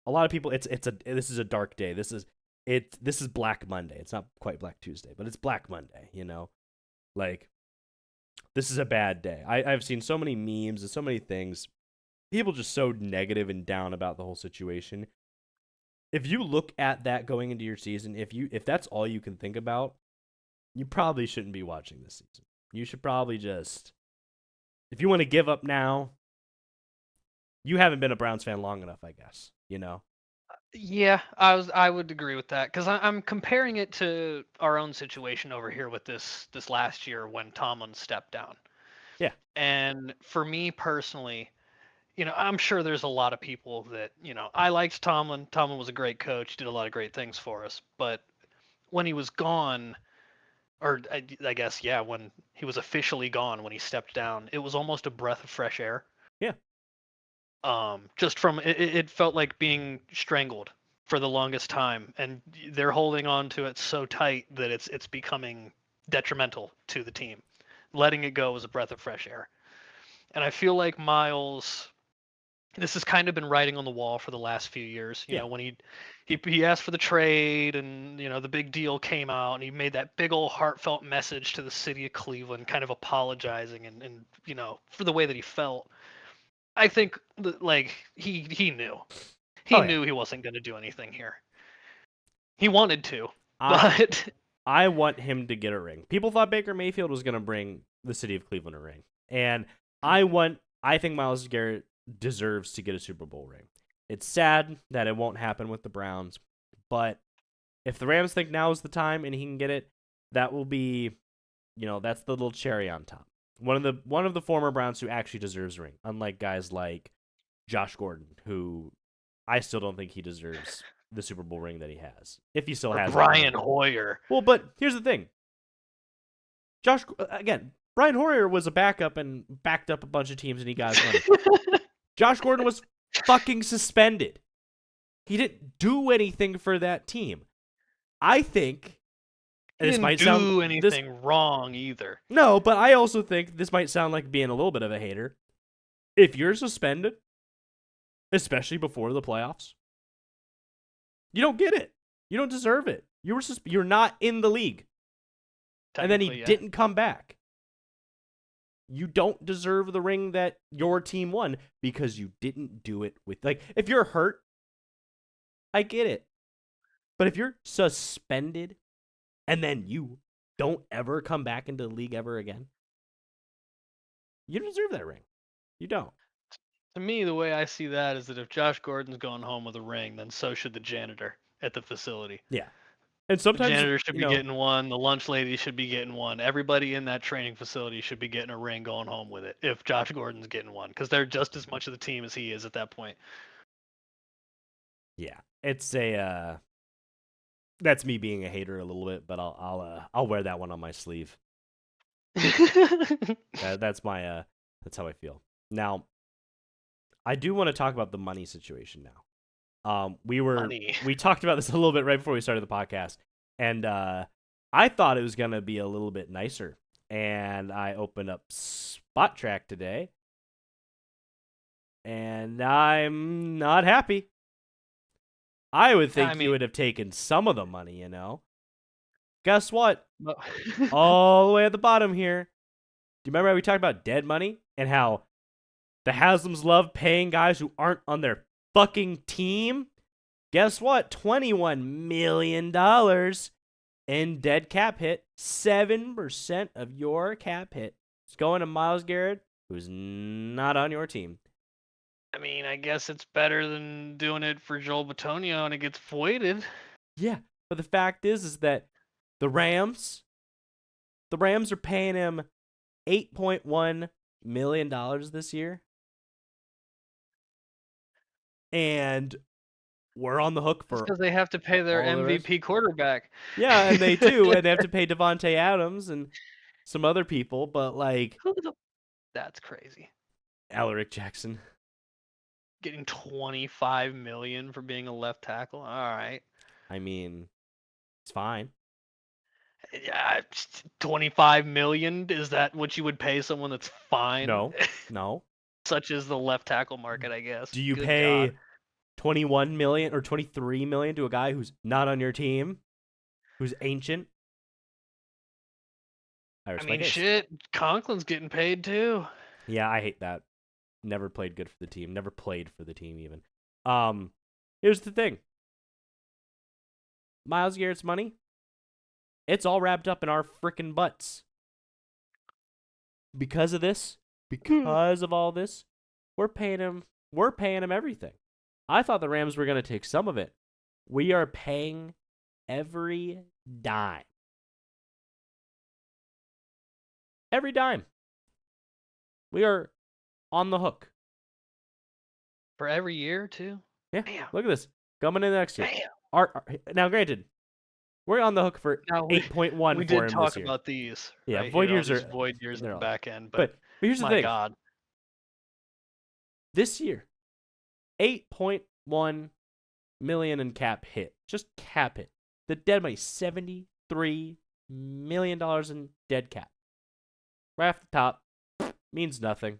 A lot of people, this is a dark day. This is Black Monday. It's not quite Black Tuesday, but it's Black Monday. Like this is a bad day. I've seen so many memes and so many things. People just so negative and down about the whole situation. If you look at that going into your season, if that's all you can think about, you probably shouldn't be watching this season. You should probably just, if you want to give up now, you haven't been a Browns fan long enough, I guess. Yeah, I would agree with that because I'm comparing it to our own situation over here with this last year when Tomlin stepped down. Yeah, And for me personally, I'm sure there's a lot of people that, I liked Tomlin. Tomlin was a great coach, did a lot of great things for us. But when he was gone, or I guess, yeah, when he was officially gone, when he stepped down, it was almost a breath of fresh air. yeah. Just from it felt like being strangled for the longest time, and they're holding on to it so tight that it's becoming detrimental to the team. Letting it go was a breath of fresh air. And I feel like Myles, this has kind of been writing on the wall for the last few years. Yeah. When he asked for the trade, and the big deal came out, and he made that big old heartfelt message to the city of Cleveland, kind of apologizing and for the way that he felt. I think like he knew Oh yeah. he wasn't going to do anything here. He wanted to, I but I want him to get a ring. People thought Baker Mayfield was going to bring the city of Cleveland a ring, and I think Myles Garrett deserves to get a Super Bowl ring. It's sad that it won't happen with the Browns, but if the Rams think now is the time and he can get it, that will be, that's the little cherry on top. One of the former Browns who actually deserves a ring, unlike guys like Josh Gordon, who I still don't think he deserves the Super Bowl ring that he has, if he still or has it Brian now. Hoyer. Well, but here's the thing. Brian Hoyer was a backup and backed up a bunch of teams and he got his money. Josh Gordon was fucking suspended. He didn't do anything for that team. I think He this didn't might sound do this anything wrong either. no, but I also think this might sound like being a little bit of a hater. If you're suspended, especially before the playoffs, you don't get it. You don't deserve it. You're not in the league. And then he Technically, yeah. didn't come back. You don't deserve the ring that your team won because you didn't do it with, like, if you're hurt, I get it. But if you're suspended and then you don't ever come back into the league ever again, you don't deserve that ring. You don't. To me, the way I see that is that if Josh Gordon's going home with a ring, then so should the janitor at the facility. Yeah. And The sometimes, janitor should be getting one. The lunch lady should be getting one. Everybody in that training facility should be getting a ring going home with it if Josh Gordon's getting one, because they're just as much of the team as he is at that point. yeah, it's a that's me being a hater a little bit, but I'll wear that one on my sleeve. That's my that's how I feel. Now, I do want to talk about the money situation now. Money. We talked about this a little bit right before we started the podcast, and I thought it was gonna be a little bit nicer. And I opened up Spot Track today, and I'm not happy. I would I think you mean, would have taken some of the money, you know. Guess what? well, All the way at the bottom here. Do you remember how we talked about dead money and how the Haslams love paying guys who aren't on their fucking team? Guess what? $21 million in dead cap hit. 7% of your cap hit is going to Myles Garrett, who's not on your team. I mean, I guess it's better than doing it for Joel Bitonio and it gets voided. Yeah, but the fact is that the Rams are paying him $8.1 million this year. And we're on the hook That's for because they have to pay their all the rest. MVP quarterback. Yeah, and they do, and they have to pay Devontae Adams and some other people, but like That's crazy. Alaric Jackson. Getting 25 million for being a left tackle. All right. I mean, it's fine. Yeah, 25 million. Is that what you would pay someone that's fine? No. Such as the left tackle market, I guess. Do you Good God. pay 21 million or 23 million to a guy who's not on your team, who's ancient? I I respect mean, it. shit. Conklin's getting paid too. Yeah, I hate that. Never played good for the team. Never played for the team even. Here's the thing. Myles Garrett's money, it's all wrapped up in our freaking butts. Because of this, because of all this, we're paying him everything. I thought the Rams were going to take some of it. We are paying every dime. Every dime. We are on the hook. For every year too? Yeah. Damn. Look at this. Coming in next year. Damn. Now, granted, we're on the hook for Now, 8.1 we for did him this talk year. about these. Yeah, Right void here, all years these are void years in they're the all, back end. but here's the my thing. God. This year, 8.1 million in cap hit. Just cap hit. The dead money, $73 million in dead cap. Right off the top, means nothing.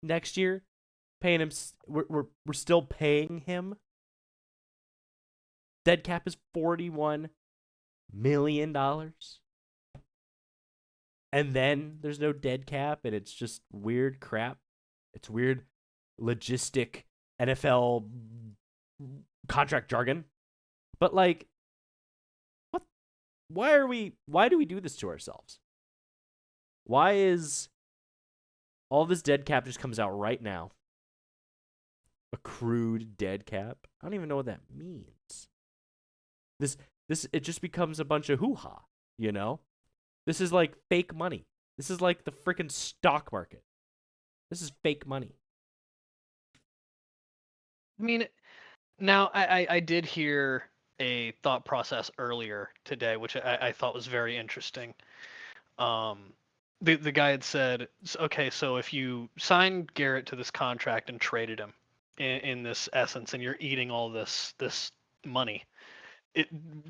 Next year, paying him, we're still paying him. Dead cap is $41 million. And then there's no dead cap, and it's just weird crap. It's weird logistic NFL contract jargon. But like, what? Why do we do this to ourselves? Why is all this dead cap just comes out right now? Accrued dead cap? I don't even know what that means. This it just becomes a bunch of hoo-ha, you know? This is like fake money. This is like the freaking stock market. This is fake money. I mean, now I did hear a thought process earlier today, which I thought was very interesting. The guy had said, okay, so if you signed Garrett to this contract and traded him in this essence, and you're eating all this money,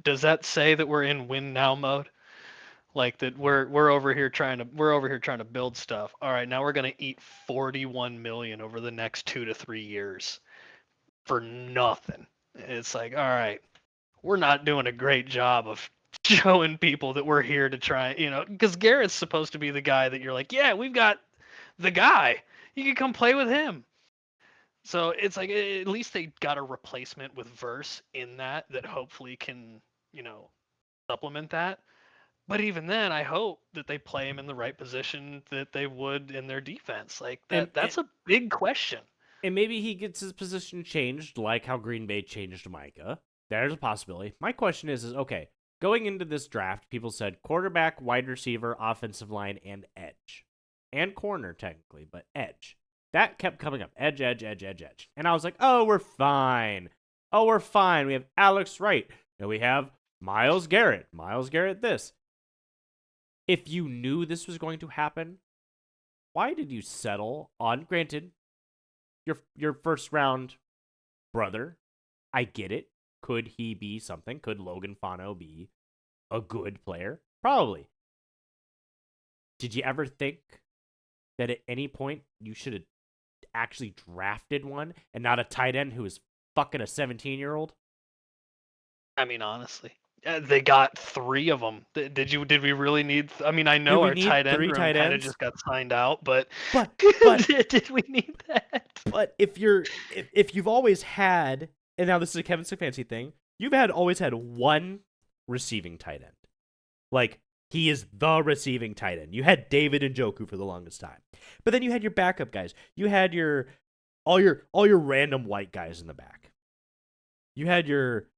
does that say that we're in win now mode? Like that we're over here trying to build stuff. All right, now we're gonna eat 41 million over the next 2 to 3 years for nothing. It's like, all right, we're not doing a great job of showing people that we're here to try, because Garrett's supposed to be the guy that you're like, yeah, we've got the guy. You can come play with him. So it's like at least they got a replacement with Verse in that hopefully can, you know, supplement that. But even then, I hope that they play him in the right position that they would in their defense. Like And, and that's a big question. and maybe he gets his position changed, like how Green Bay changed Micah. There's a possibility. My question is okay, going into this draft, people said quarterback, wide receiver, offensive line, and edge. And corner, technically, but edge. That kept coming up. Edge, edge, edge, edge, edge. And I was like, oh, we're fine. Oh, we're fine. We have Alex Wright. And we have Myles Garrett. Myles Garrett this. If you knew this was going to happen, why did you settle on, granted, your first round brother? I get it. Could he be something? Could Logan Fano be a good player? Probably. Did you ever think that at any point you should have actually drafted one and not a tight end who is fucking a 17-year-old? I mean, honestly, they got 3 of them. Did we really need? I mean, I Do know we our need tight end 3 room tight kind of ends? just got signed out, but But but did we need that? but if you've always had, and now this is a Kevin Stefanski thing, you've always had one receiving tight end. Like, he is the receiving tight end. You had David Njoku for the longest time. But then you had your backup guys. You had all your random white guys in the back. You had your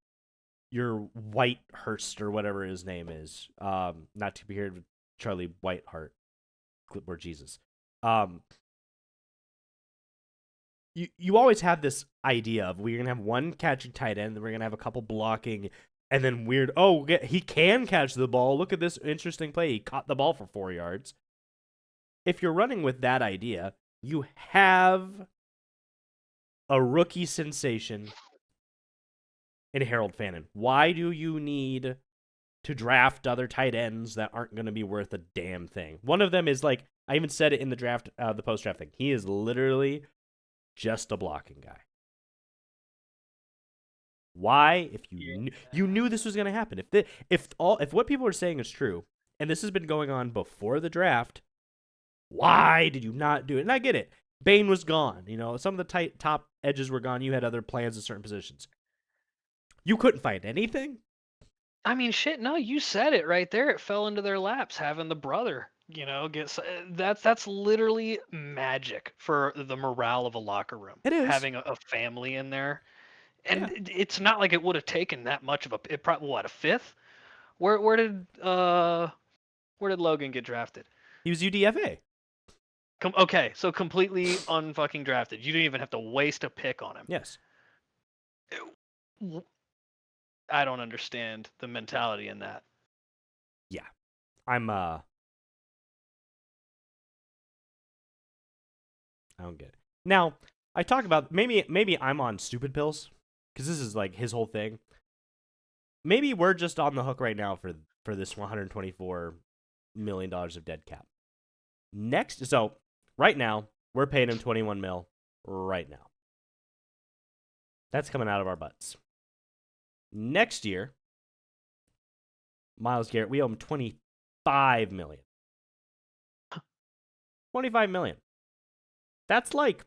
White Hurst or whatever his name is. Not to be heard with Charlie Whiteheart, Clipboard Jesus. You always have this idea of we're gonna have one catching tight end, then we're gonna have a couple blocking, and then weird. Oh, he can catch the ball. Look at this interesting play. He caught the ball for 4 yards. If you're running with that idea, you have a rookie sensation in Harold Fannin. Why do you need to draft other tight ends that aren't going to be worth a damn thing? One of them is like, I even said it in the draft, the post draft thing. He is literally just a blocking guy. Why? If you knew this was going to happen, if what people are saying is true, and this has been going on before the draft, why did you not do it? And I get it. Bane was gone. You know, some of the top edges were gone. You had other plans in certain positions. You couldn't find anything. I mean, shit. No, you said it right there. It fell into their laps having the brother. You know, that's literally magic for the morale of a locker room. It is. Having a family in there, Yeah. and it's not like it would have taken that much of a. It probably what, a fifth? Where did Logan get drafted? He was UDFA. Okay, so completely unfucking drafted. You didn't even have to waste a pick on him. Yes. I don't understand the mentality in that. Yeah. I don't get it. Now, I talk about maybe I'm on stupid pills because this is like his whole thing. Maybe we're just on the hook right now for this $124 million of dead cap. So right now we're paying him 21 mil right now. That's coming out of our butts. Next year, Myles Garrett, we owe him 25 million. 25 million. That's like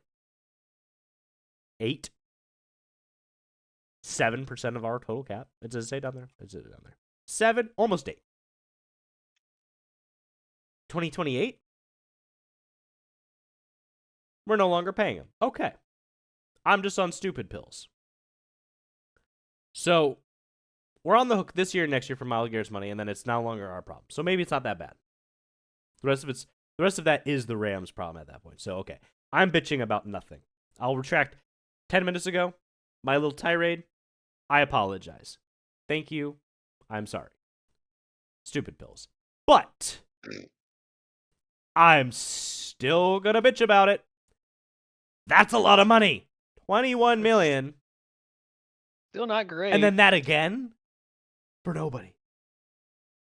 7% of our total cap. Does it say down there? Is it down there? 7, almost 8. 2028? We're no longer paying him. Okay. I'm just on stupid pills. So, we're on the hook this year and next year for Myles Garrett's money, and then it's no longer our problem. So maybe it's not that bad. The rest of that is the Rams' problem at that point. So, okay. I'm bitching about nothing. I'll retract 10 minutes ago. My little tirade. I apologize. Thank you. I'm sorry. Stupid pills. But I'm still gonna bitch about it. That's a lot of money. 21 million. Still not great. And then that again for nobody.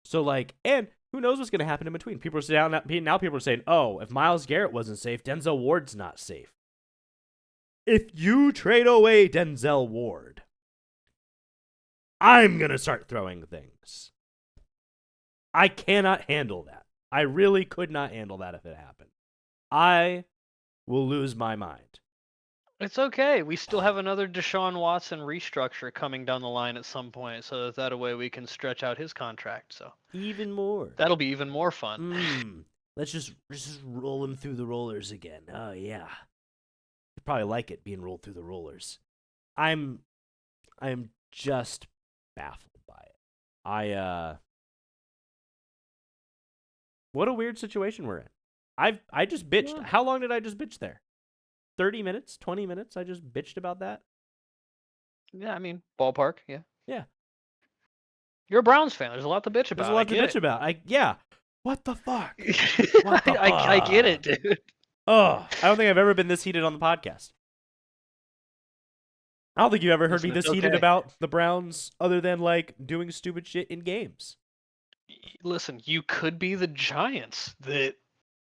So like, and who knows what's gonna happen in between? People are now people are saying, oh, if Myles Garrett wasn't safe, Denzel Ward's not safe. If you trade away Denzel Ward, I'm gonna start throwing things. I cannot handle that. I really could not handle that if it happened. I will lose my mind. It's okay. We still have another Deshaun Watson restructure coming down the line at some point, so that a way we can stretch out his contract. So Even more. that'll be even more fun. Let's just roll him through the rollers again. Oh yeah. You probably like it being rolled through the rollers. I'm just baffled by it. What a weird situation we're in. I just bitched. Yeah. How long did I just bitch there? 30 minutes, 20 minutes. I just bitched about that. Yeah, I mean, ballpark. Yeah. Yeah. You're a Browns fan. There's a lot to bitch There's a about. I lot to get bitch it. about. Yeah. What the fuck? What the I get it, fuck? dude. Oh, I don't think I've ever been this heated on the podcast. I don't think you've ever heard me Listen, it's this heated okay. about the Browns other than like doing stupid shit in games. Listen, you could be the Giants that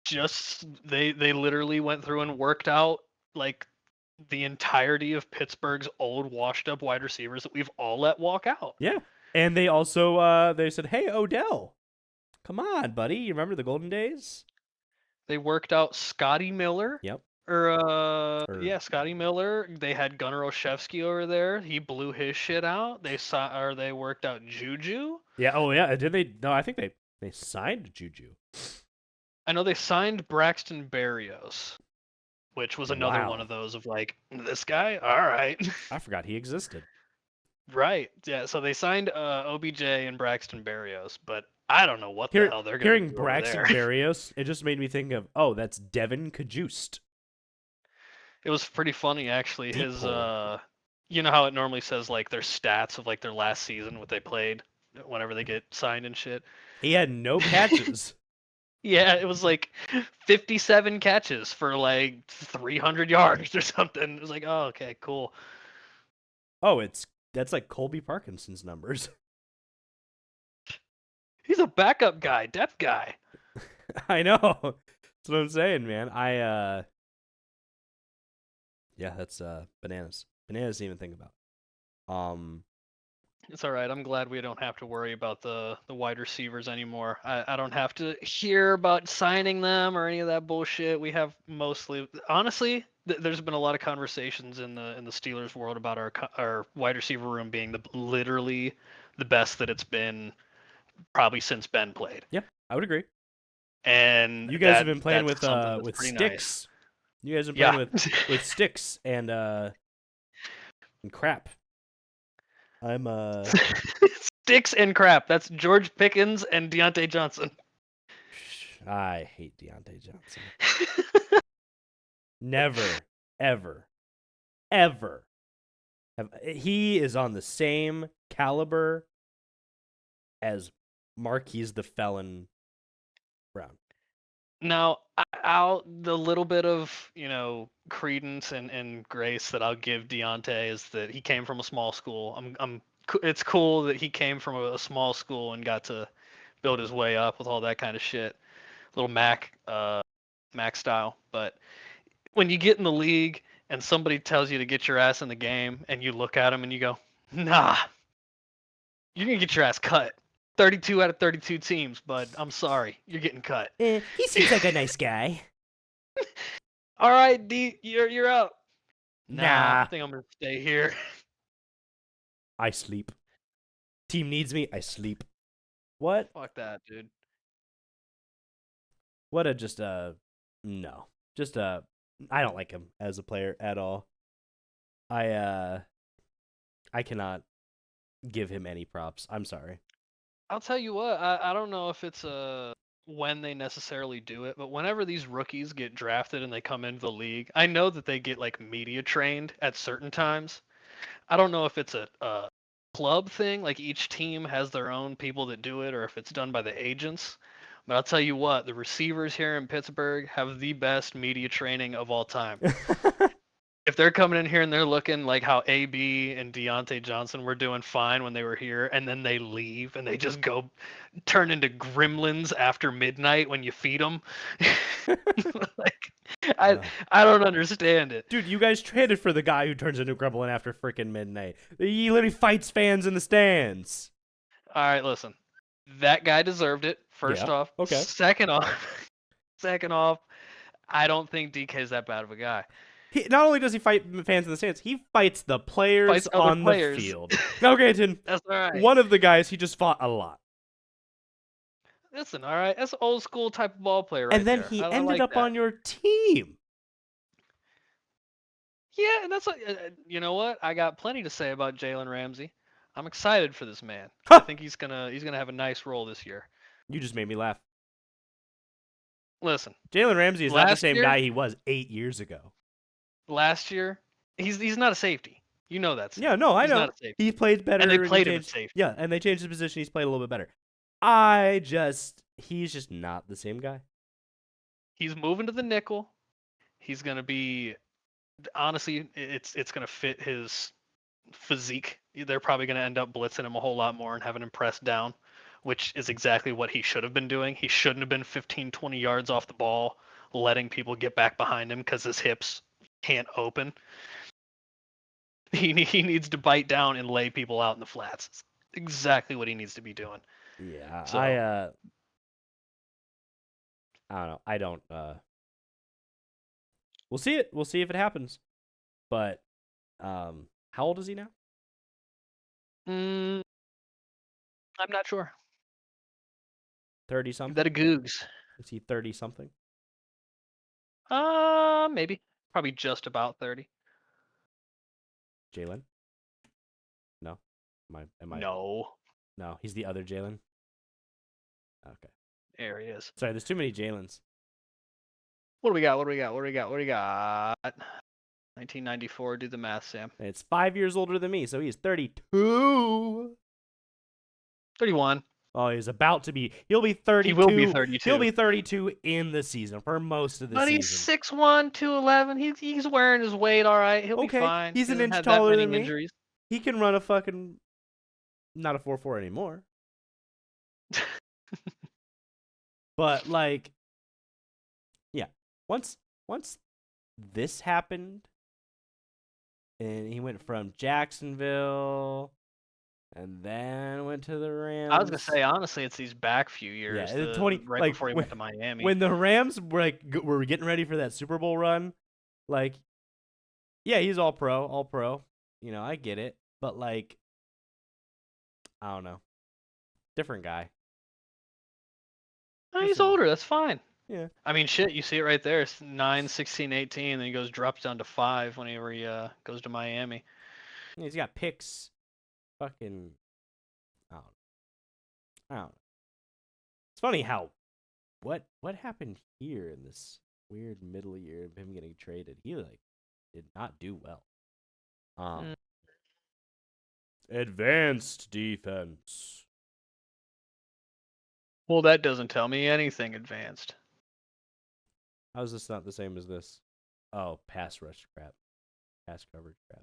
just they literally went through and worked out like the entirety of Pittsburgh's old washed up wide receivers that we've all let walk out. Yeah. And they also they said, "Hey Odell, come on, buddy. You remember the golden days?" They worked out Scotty Miller. Yep. Or Or yeah, Scotty Miller. They had Gunnar Olszewski over there. He blew his shit out. They worked out Juju. yeah, oh yeah, did they? No, I think they signed Juju. I know they signed Braxton Berrios, which was another one Wow. of those of like, this guy, all right. I forgot he existed. Right. Yeah, so they signed OBJ and Braxton Berrios, but I don't know what the Here, hell they're gonna hearing do over there. Braxton Berrios, it just made me think of, oh, that's Devin Cajuste. It was pretty funny actually. Deep His pull. you know how it normally says like their stats of like their last season, what they played whenever they get signed and shit. He had no catches. Yeah, it was like 57 catches for like 300 yards or something. It was like, oh, okay, cool. Oh, that's like Colby Parkinson's numbers. He's a backup guy, depth guy. I know. That's what I'm saying, man. Yeah, that's bananas. Bananas to even think about. It's all right. I'm glad we don't have to worry about the wide receivers anymore. I don't have to hear about signing them or any of that bullshit. We have mostly, honestly, there's been a lot of conversations in the Steelers world about our wide receiver room being literally the best that it's been probably since Ben played. Yeah, I would agree. And You guys have been playing that's something that's with pretty nice. sticks. You guys have been Yeah. playing with sticks and crap. I'm Sticks and crap. That's George Pickens and Deontay Johnson. I hate Deontay Johnson. Never, ever, ever. He is on the same caliber as Marquise the Felon Brown. Now, I'll the little bit of credence and grace that I'll give Deontay is that he came from a small school. It's cool that he came from a small school and got to build his way up with all that kind of shit, little Mac style. But when you get in the league and somebody tells you to get your ass in the game, and you look at him and you go, nah, you're gonna get your ass cut. 32 out of 32 teams, bud. I'm sorry, you're getting cut. He seems like a nice guy. All right, D, you're out. Nah, I Nah. think I'm gonna stay here. I sleep. Team needs me. I sleep. What? Fuck that, dude. What a just no. Just I don't like him as a player at all. I cannot give him any props. I'm sorry. I'll tell you what. I don't know if it's when they necessarily do it, but whenever these rookies get drafted and they come into the league, I know that they get like media trained at certain times. I don't know if it's a club thing, like each team has their own people that do it, or if it's done by the agents. But I'll tell you what, the receivers here in Pittsburgh have the best media training of all time. If they're coming in here and they're looking like how AB and Deontay Johnson were doing fine when they were here, and then they leave and they just go turn into gremlins after midnight when you feed them, like I I don't understand it. Dude, you guys traded for the guy who turns into Gremlin after freaking midnight. He literally fights fans in the stands. All right, listen, that guy deserved it. First Yeah. off, Okay. second off, second off, I don't think DK's that bad of a guy. Not only does he fight fans in the stands, he fights the players Fights other on the players. field. Now, granted, That's all right. one of the guys he just fought a lot. Listen, all right. That's an old school type of ball player And right then there. he I ended like up that. on your team. Yeah, and that's you know what? I got plenty to say about Jalen Ramsey. I'm excited for this man. I Ha! think he's gonna have a nice role this year. You just made me laugh. Listen, Jalen Ramsey is not the last same year, guy he was 8 years ago. last year, he's not a safety. You know that, Yeah, Steve. no, I He's not know. a safety, He played and they better and he played him at changed. safety. Yeah, and they changed his position. He's played a little bit better. He's just not the same guy. He's moving to the nickel. He's gonna be honestly, it's gonna fit his physique. They're probably gonna end up blitzing him a whole lot more and having him press down, which is exactly what he should have been doing. He shouldn't have been 15, 20 yards off the ball, letting people get back behind him because his hips can't open. He needs to bite down and lay people out in the flats. It's exactly what he needs to be doing. Yeah, So I don't know. I don't we'll see it. We'll see if it happens. But how old is he now? mm, I'm not sure. 30 Give that a something? googs. Is he 30 something? Maybe. Probably just about 30. Jalen? No. Am I No. No, he's the other Jalen. Okay. There he is. Sorry, there's too many Jalens. What do we got? What do we got? What do we got? What do we got? 1994. Do the math, Sam. And it's 5 years older than me, so he's 32. 31. Oh, he's about to be. He'll be He will 32. be He'll 32. be 32 in the season for most of the But he's season. 6'1", 211. He's wearing his weight all right. He'll be Okay, fine. he's He an doesn't inch have that taller many than me. injuries. He can run a fucking not a 4.4 anymore. But like, yeah. Once this happened, and he went from Jacksonville, and then went to the I was gonna Rams. say honestly, it's these back few Yeah, years. and The 20 right like before he went to Miami. when the Rams were like were getting ready for that Super Bowl run, like, yeah, he's all pro. You know, I get it, but like, I don't know, different guy. He's older. That's fine. Yeah, I mean, shit. You see it right there. It's 9, 16, 18. Then he drops down to 5 whenever he goes to Miami. he's got picks. Fucking, I don't know. It's funny how what happened here in this weird middle year of him getting traded. He like did not do well. Mm. Advanced defense. Well, that doesn't tell me anything advanced. How's this not the same as this? Oh, pass rush crap. Pass coverage crap.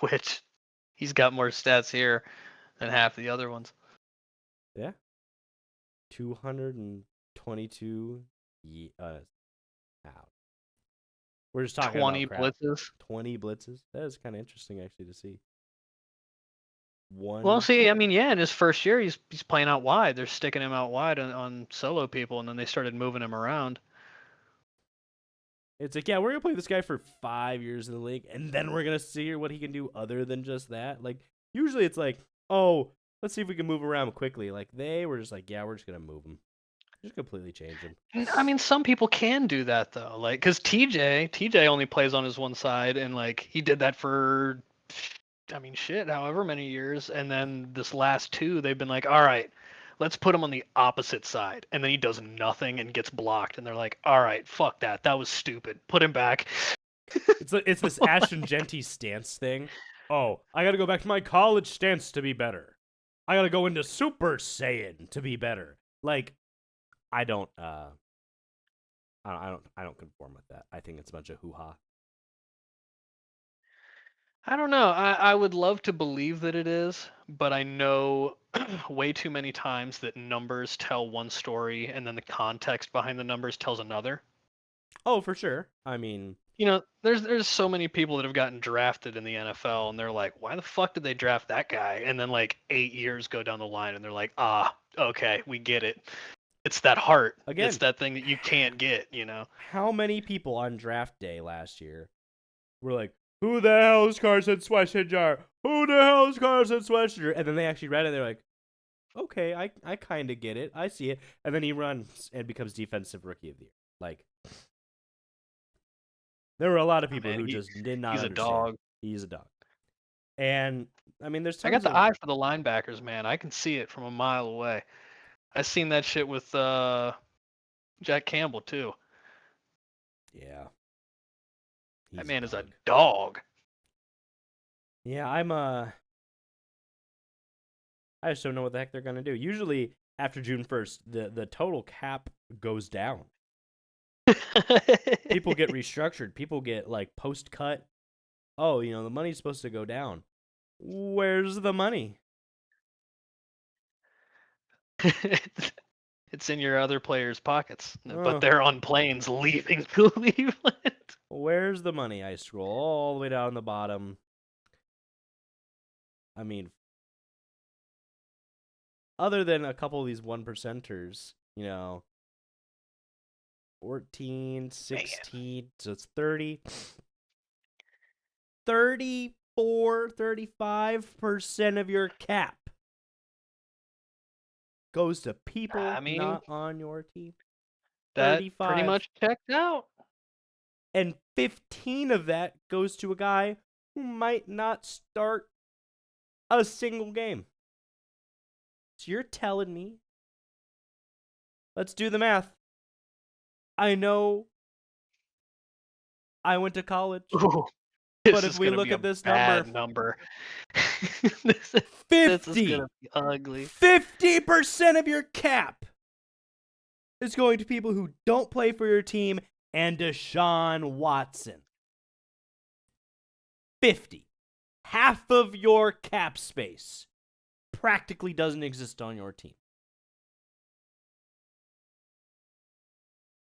Which he's got more stats here than half the other ones. Yeah. 222 out. We're just talking 20 about crap. blitzes. 20 blitzes. That is kind of interesting actually to see. Well, see, I mean, yeah, in his first year, he's playing out wide. They're sticking him out wide on solo people, and then they started moving him around. It's like, yeah, we're gonna play this guy for 5 years in the league, and then we're gonna see what he can do other than just that. Like, usually it's like, oh, let's see if we can move around quickly. Like, they were just like, yeah, we're just gonna move him, just completely change him. I mean, some people can do that though, like because TJ only plays on his one side, and like he did that for, I mean, shit, however many years, and then this last two, they've been like, all right, let's put him on the opposite side, and then he does nothing and gets blocked, and they're like, all right, fuck that, that was stupid, put him back. It's this Ashton Genty stance thing. Oh, I gotta go back to my college stance to be better. I gotta go into Super Saiyan to be better. Like, I don't I don't conform with that. I think it's a bunch of hoo ha. I don't know. I would love to believe that it is, but I know way too many times that numbers tell one story and then the context behind the numbers tells another. Oh, for sure. I mean, You know, there's so many people that have gotten drafted in the NFL and they're like, why the fuck did they draft that guy? And then like 8 years go down the line and they're like, ah, okay, we get it. it's that heart. It's Again, that thing that you can't get. how many people on draft day last year were like, "Who the hell is Carson Schwarzenegger? Who the hell is Carson Schwarzenegger?" And then they actually read it. And they're like, "Okay, I kind of get it. I see it." And then he runs and becomes defensive rookie of the year. Like, there were a lot of Oh, people man, who just did not he's a understand. dog. He's a dog. And I mean, there's I got tons the of eye for the linebackers, man. I can see it from a mile away. I seen that shit with Jack Campbell too. yeah. That He's a man is a dog. dog. Yeah, I just don't know what the heck they're gonna do. Usually after June 1st, the total cap goes down. People get restructured. People get like post cut. Oh, the money's supposed to go down. Where's the money? It's in your other players' pockets, but Oh, they're on planes leaving Cleveland. where's the money? I scroll all the way down the bottom. I mean, other than a couple of these one percenters, 14, Man, 16, so it's 30, 34, 35% of your cap goes to people I mean, not on your team. that pretty 35. much checked out. And 15 of that goes to a guy who might not start a single game. So you're telling me, let's do the math. I know I went to college, Ooh, but this if is we gonna look be a at this number, bad number. this, this is gonna 50, be ugly. 50% of your cap is going to people who don't play for your team and Deshaun Watson. 50. Half of your cap space practically doesn't exist on your team.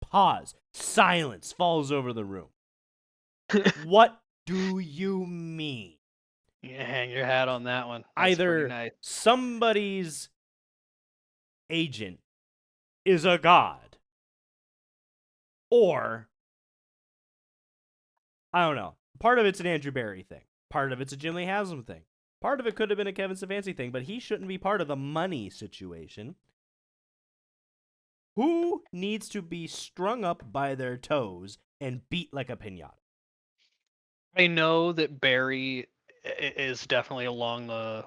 Pause. Silence falls over the room. What do you mean? You hang your hat on that one. That's pretty Either nice. somebody's agent is a god, or, I don't know, part of it's an Andrew Barry thing. Part of it's a Jimmy Haslam thing. Part of it could have been a Kevin Stefanski thing, but he shouldn't be part of the money situation. Who needs to be strung up by their toes and beat like a pinata? I know that Barry is definitely along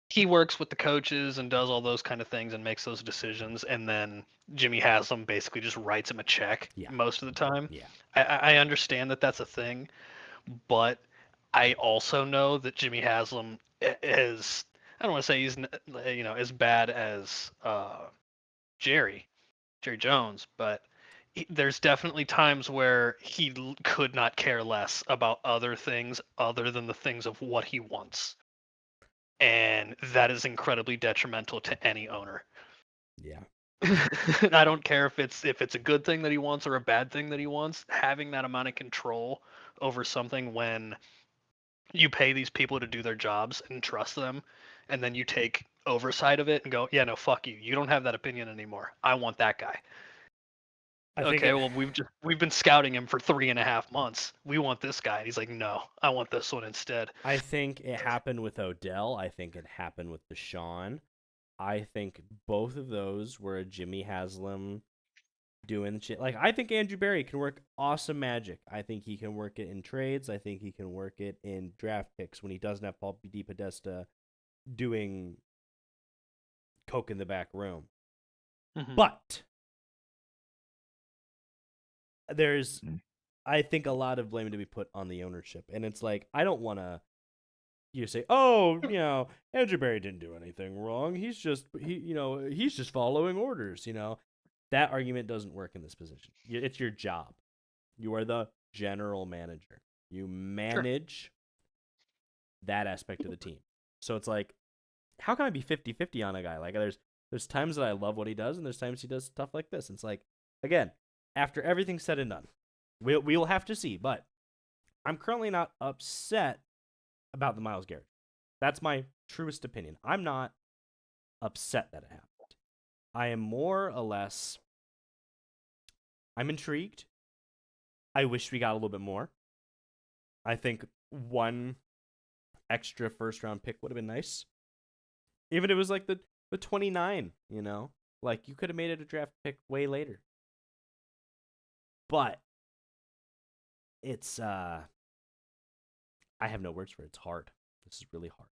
he works with the coaches and does all those kind of things and makes those decisions, and then Jimmy Haslam basically just writes him a check Yeah, most of the time. yeah. I understand that that's a thing, but I also know that Jimmy Haslam is, I don't want to say he's as bad as Jerry Jones, but there's definitely times where he could not care less about other things other than the things of what he wants, and that is incredibly detrimental to any owner. Yeah. I don't care if it's a good thing that he wants or a bad thing that he wants. Having that amount of control over something when you pay these people to do their jobs and trust them, and then you take oversight of it and go, yeah, no, fuck you. You don't have that opinion anymore. I want that guy. I think Okay, it well we've been scouting him for 3.5 months. We want this guy. And he's like, no, I want this one instead. I think it happened with Odell. I think it happened with Deshaun. I think both of those were a Jimmy Haslam doing shit. Like, I think Andrew Barry can work awesome magic. I think he can work it in trades. I think he can work it in draft picks when he doesn't have Paul D. Podesta doing coke in the back room. Hmm. But there's, I think, a lot of blame to be put on the ownership. And it's like, I don't want to say, oh, Andrew Barry didn't do anything wrong. He's just following orders. That argument doesn't work in this position. It's your job. You are the general manager. You Sure. manage that aspect of the team. So it's like, how can I be 50-50 on a guy? Like, there's times that I love what he does, and there's times he does stuff like this. It's like, again, after everything's said and done, we'll have to see. But I'm currently not upset about the Myles Garrett. That's my truest opinion. I'm not upset that it happened. I am more or less. I'm intrigued. I wish we got a little bit more. I think one extra first round pick would have been nice. Even if it was like the 29, you know? Like you could have made it a draft pick way later. But it's I have no words for it. It's hard. This is really hard.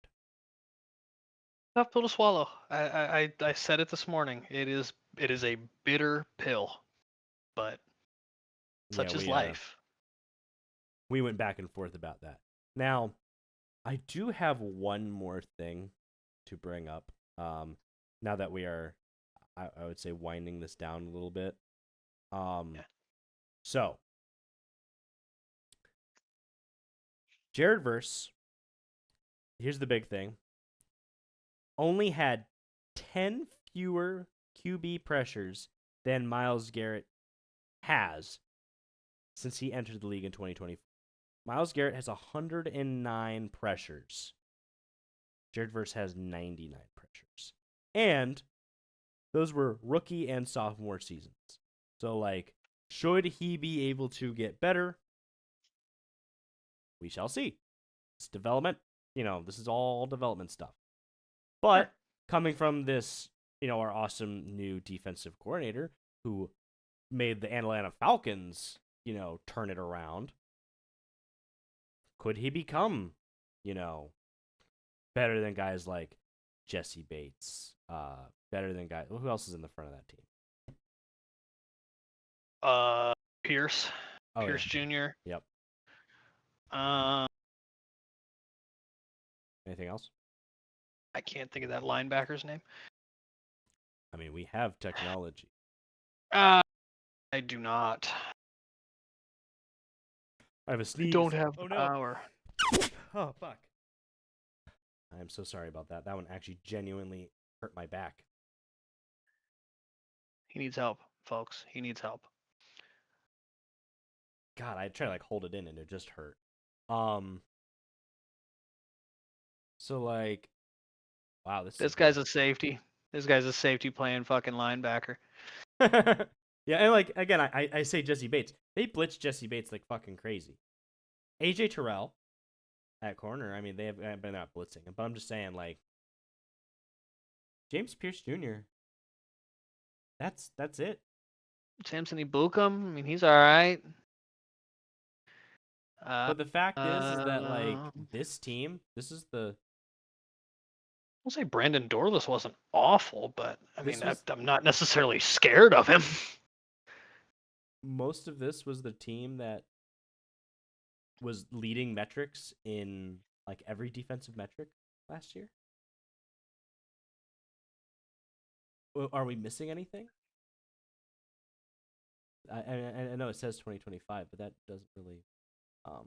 Tough pill to swallow. I said it this morning. It is a bitter pill, but Yeah, such is life. we went back and forth about that. Now, I do have one more thing to bring up. Now that we are, I would say, winding this down a little bit. Yeah. So Jared Verse, here's the big thing. Only had 10 fewer QB pressures than Myles Garrett has since he entered the league in 2020. Myles Garrett has 109 pressures. Jared Verse has 99 pressures. And those were rookie and sophomore seasons. So, like, should he be able to get better? We shall see. It's development. This is all development stuff. But Sure. coming from this, our awesome new defensive coordinator who made the Atlanta Falcons, turn it around, could he become, better than guys like Jesse Bates? Better than guys. Who else is in the front of that team? Pierce, Oh Pierce yeah. Jr. Yep. Uh, Anything else? I can't think of that linebacker's name. I mean, we have technology. I do not. I have a I don't sneeze. have Oh the no. power. Oh fuck. I'm so sorry about that. That one actually genuinely hurt my back. He needs help, folks. He needs help. God, I try to like hold it in and it just hurt. Um. So like, wow, this is a This good guy's a safety. This guy's a safety playing fucking linebacker. Yeah, and like again, I say Jesse Bates. They blitz Jesse Bates like fucking crazy. AJ Terrell at corner. I mean, they have been out blitzing him, but I'm just saying like James Pierce Jr. That's it. Samson Ibukum. I mean, he's all right. But the fact is that like I'll this team, this is the say Brandon Dorless wasn't awful, but I this mean, was I'm not necessarily scared of him. most of this was the team that was leading metrics in like every defensive metric last year. Are we missing anything? I know it says 2025, but that doesn't really um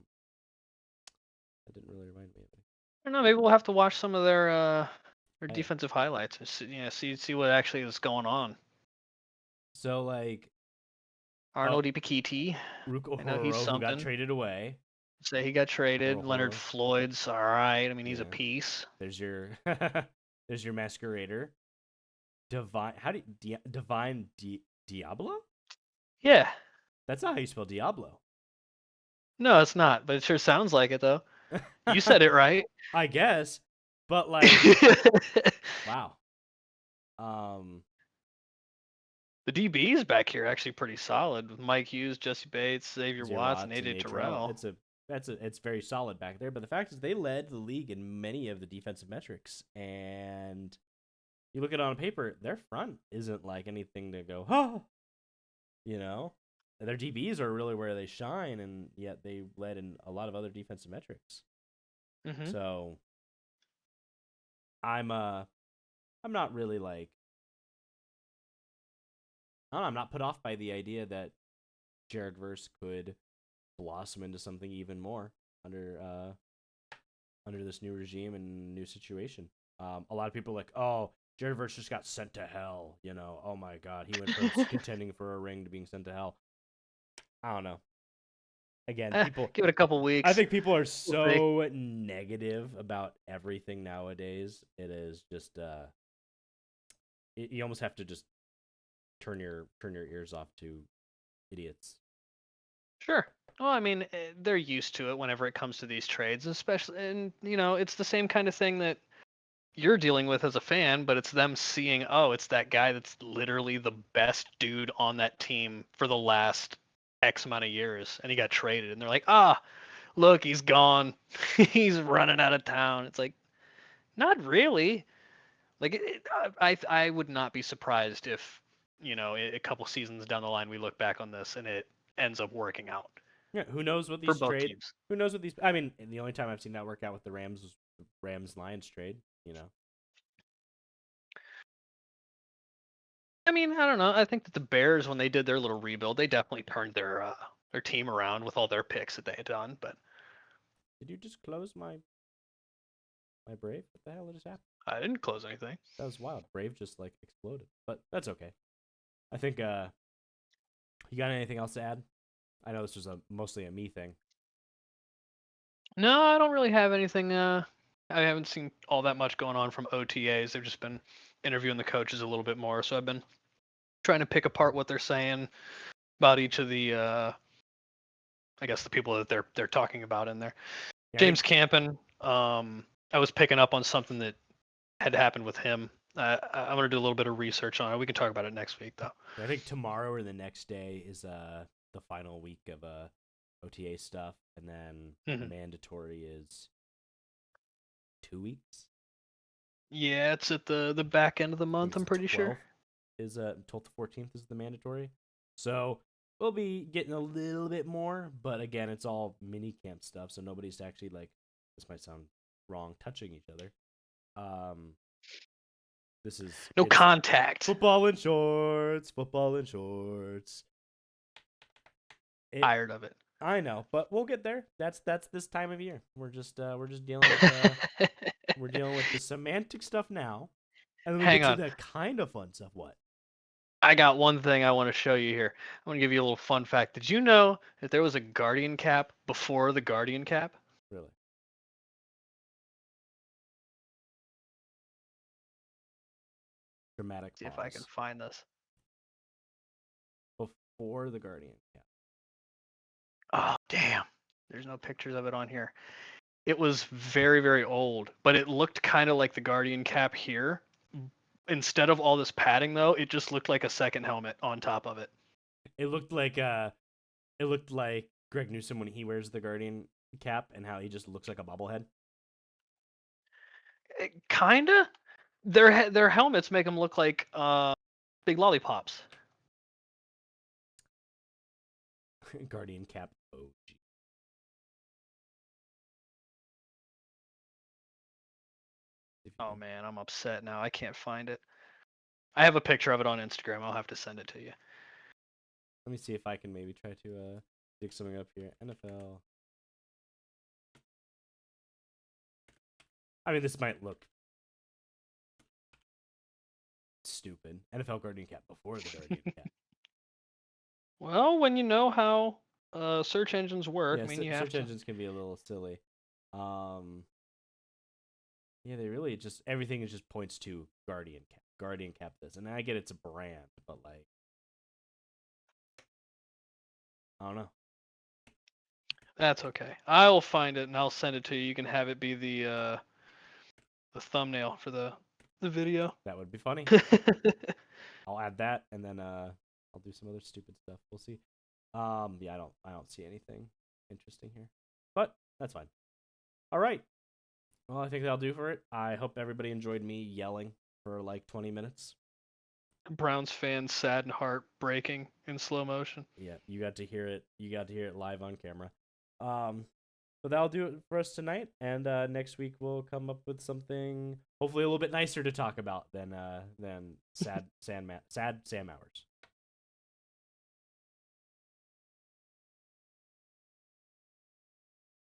that didn't really remind me of it. I don't know. Maybe we'll have to watch some of their I, defensive highlights and see what actually is going on. so like Arnold Ipikiti. Rook I know he's Ohoro, who got something. traded away. Say he got traded. Leonard Ohoro, Floyd's all right. I mean, he's a yeah. piece. There's your there's your masquerader. Divine, how do you, Divine Diablo? Yeah. That's not how you spell Diablo. No, it's not, but it sure sounds like it though. You said it right. I guess, but like, wow. The DBs back here are actually pretty solid with Mike Hughes, Jesse Bates, Xavier Xavier Watts, and Watts and AJ Nate Terrell. Terrell. It's very solid back there. But the fact is, they led the league in many of the defensive metrics, and you look at it on paper, their front isn't like anything to go, oh, their DBs are really where they shine, and yet they led in a lot of other defensive metrics. Mm-hmm. So I'm not really like, I don't know, I'm not put off by the idea that Jared Verse could blossom into something even more under this new regime and new situation. A lot of people are like, oh, Jared Verse just got sent to hell. Oh my god, he went from contending for a ring to being sent to hell. I don't know. Again, people Give it a couple weeks. I think people are so negative about everything nowadays. It is just you almost have to just turn your ears off to idiots. Sure. Well, I mean, they're used to it whenever it comes to these trades, especially, and it's the same kind of thing that you're dealing with as a fan, but it's them seeing, oh, it's that guy that's literally the best dude on that team for the last X amount of years, and he got traded, and they're like, ah, look, he's gone, he's running out of town. It's like, not really. Like, I would not be surprised if, a couple seasons down the line we look back on this and it ends up working out Yeah, who knows what for these both trade? teams. Who knows what these? I mean, the only time I've seen that work out with the Rams was the Rams Lions trade. I mean, I don't know. I think that the Bears, when they did their little rebuild, they definitely turned their team around with all their picks that they had done. But Did you just close my Brave? What the hell just happened? I didn't close anything. That was wild. Brave just like exploded, but that's okay. I think you got anything else to add? I know this was mostly a me thing. No, I don't really have anything. I haven't seen all that much going on from OTAs. They've just been interviewing the coaches a little bit more. So I've been trying to pick apart what they're saying about each of the, I guess, the people that they're talking about in there. Yeah, James Campen. I was picking up on something that had happened with him. I'm gonna do a little bit of research on it. We can talk about it next week, though. I think tomorrow or the next day is the final week of OTA stuff, and then Mhm. mandatory is 2 weeks. Yeah, it's at the back end of the I think month. it's I'm the pretty sure. 12th is 12th to 14th is the mandatory. So we'll be getting a little bit more, but again, it's all mini camp stuff, so nobody's actually like, this might sound wrong, touching each other. This is No it's contact. football in shorts, football in shorts. Tired of it. I know, but we'll get there. That's this time of year. We're just dealing with we're dealing with the semantic stuff now, and then we Hang get to on. the kind of fun stuff. What? I got one thing I want to show you here. I want to give you a little fun fact. Did you know that there was a Guardian cap before the Guardian cap? Really? Dramatic See if I can pause. find this. Before the Guardian. Yeah. Oh, damn. There's no pictures of it on here. It was very, very old, but it looked kind of like the Guardian cap here. Instead of all this padding, though, it just looked like a second helmet on top of it. It looked like Greg Newsom when he wears the Guardian cap and how he just looks like a bobblehead. Kinda. Their helmets make them look like big lollipops. Guardian cap. Oh, gee. Oh man, I'm upset now. I can't find it. I have a picture of it on Instagram. I'll have to send it to you. Let me see if I can maybe try to dig something up here. NFL. I mean, this might look stupid. NFL Guardian cap before the Guardian cap. Well, when you know how search engines work, Yeah, I mean, you have search to. engines can be a little silly. Um, yeah, they really just everything just points to Guardian cap. Guardian cap this, and I get it's a brand, but like, I don't know. That's okay. I'll find it and I'll send it to you. You can have it be the thumbnail for the video. That would be funny. I'll add that, and then I'll do some other stupid stuff. We'll see. Yeah, I don't see anything interesting here, but that's fine. All right. Well, I think that'll do for it. I hope everybody enjoyed me yelling for like 20 minutes. Browns fans sad and heartbreaking in slow motion. Yeah, you got to hear it. You got to hear it live on camera. But that'll do it for us tonight. And next week we'll come up with something hopefully a little bit nicer to talk about than sad Sam Hours.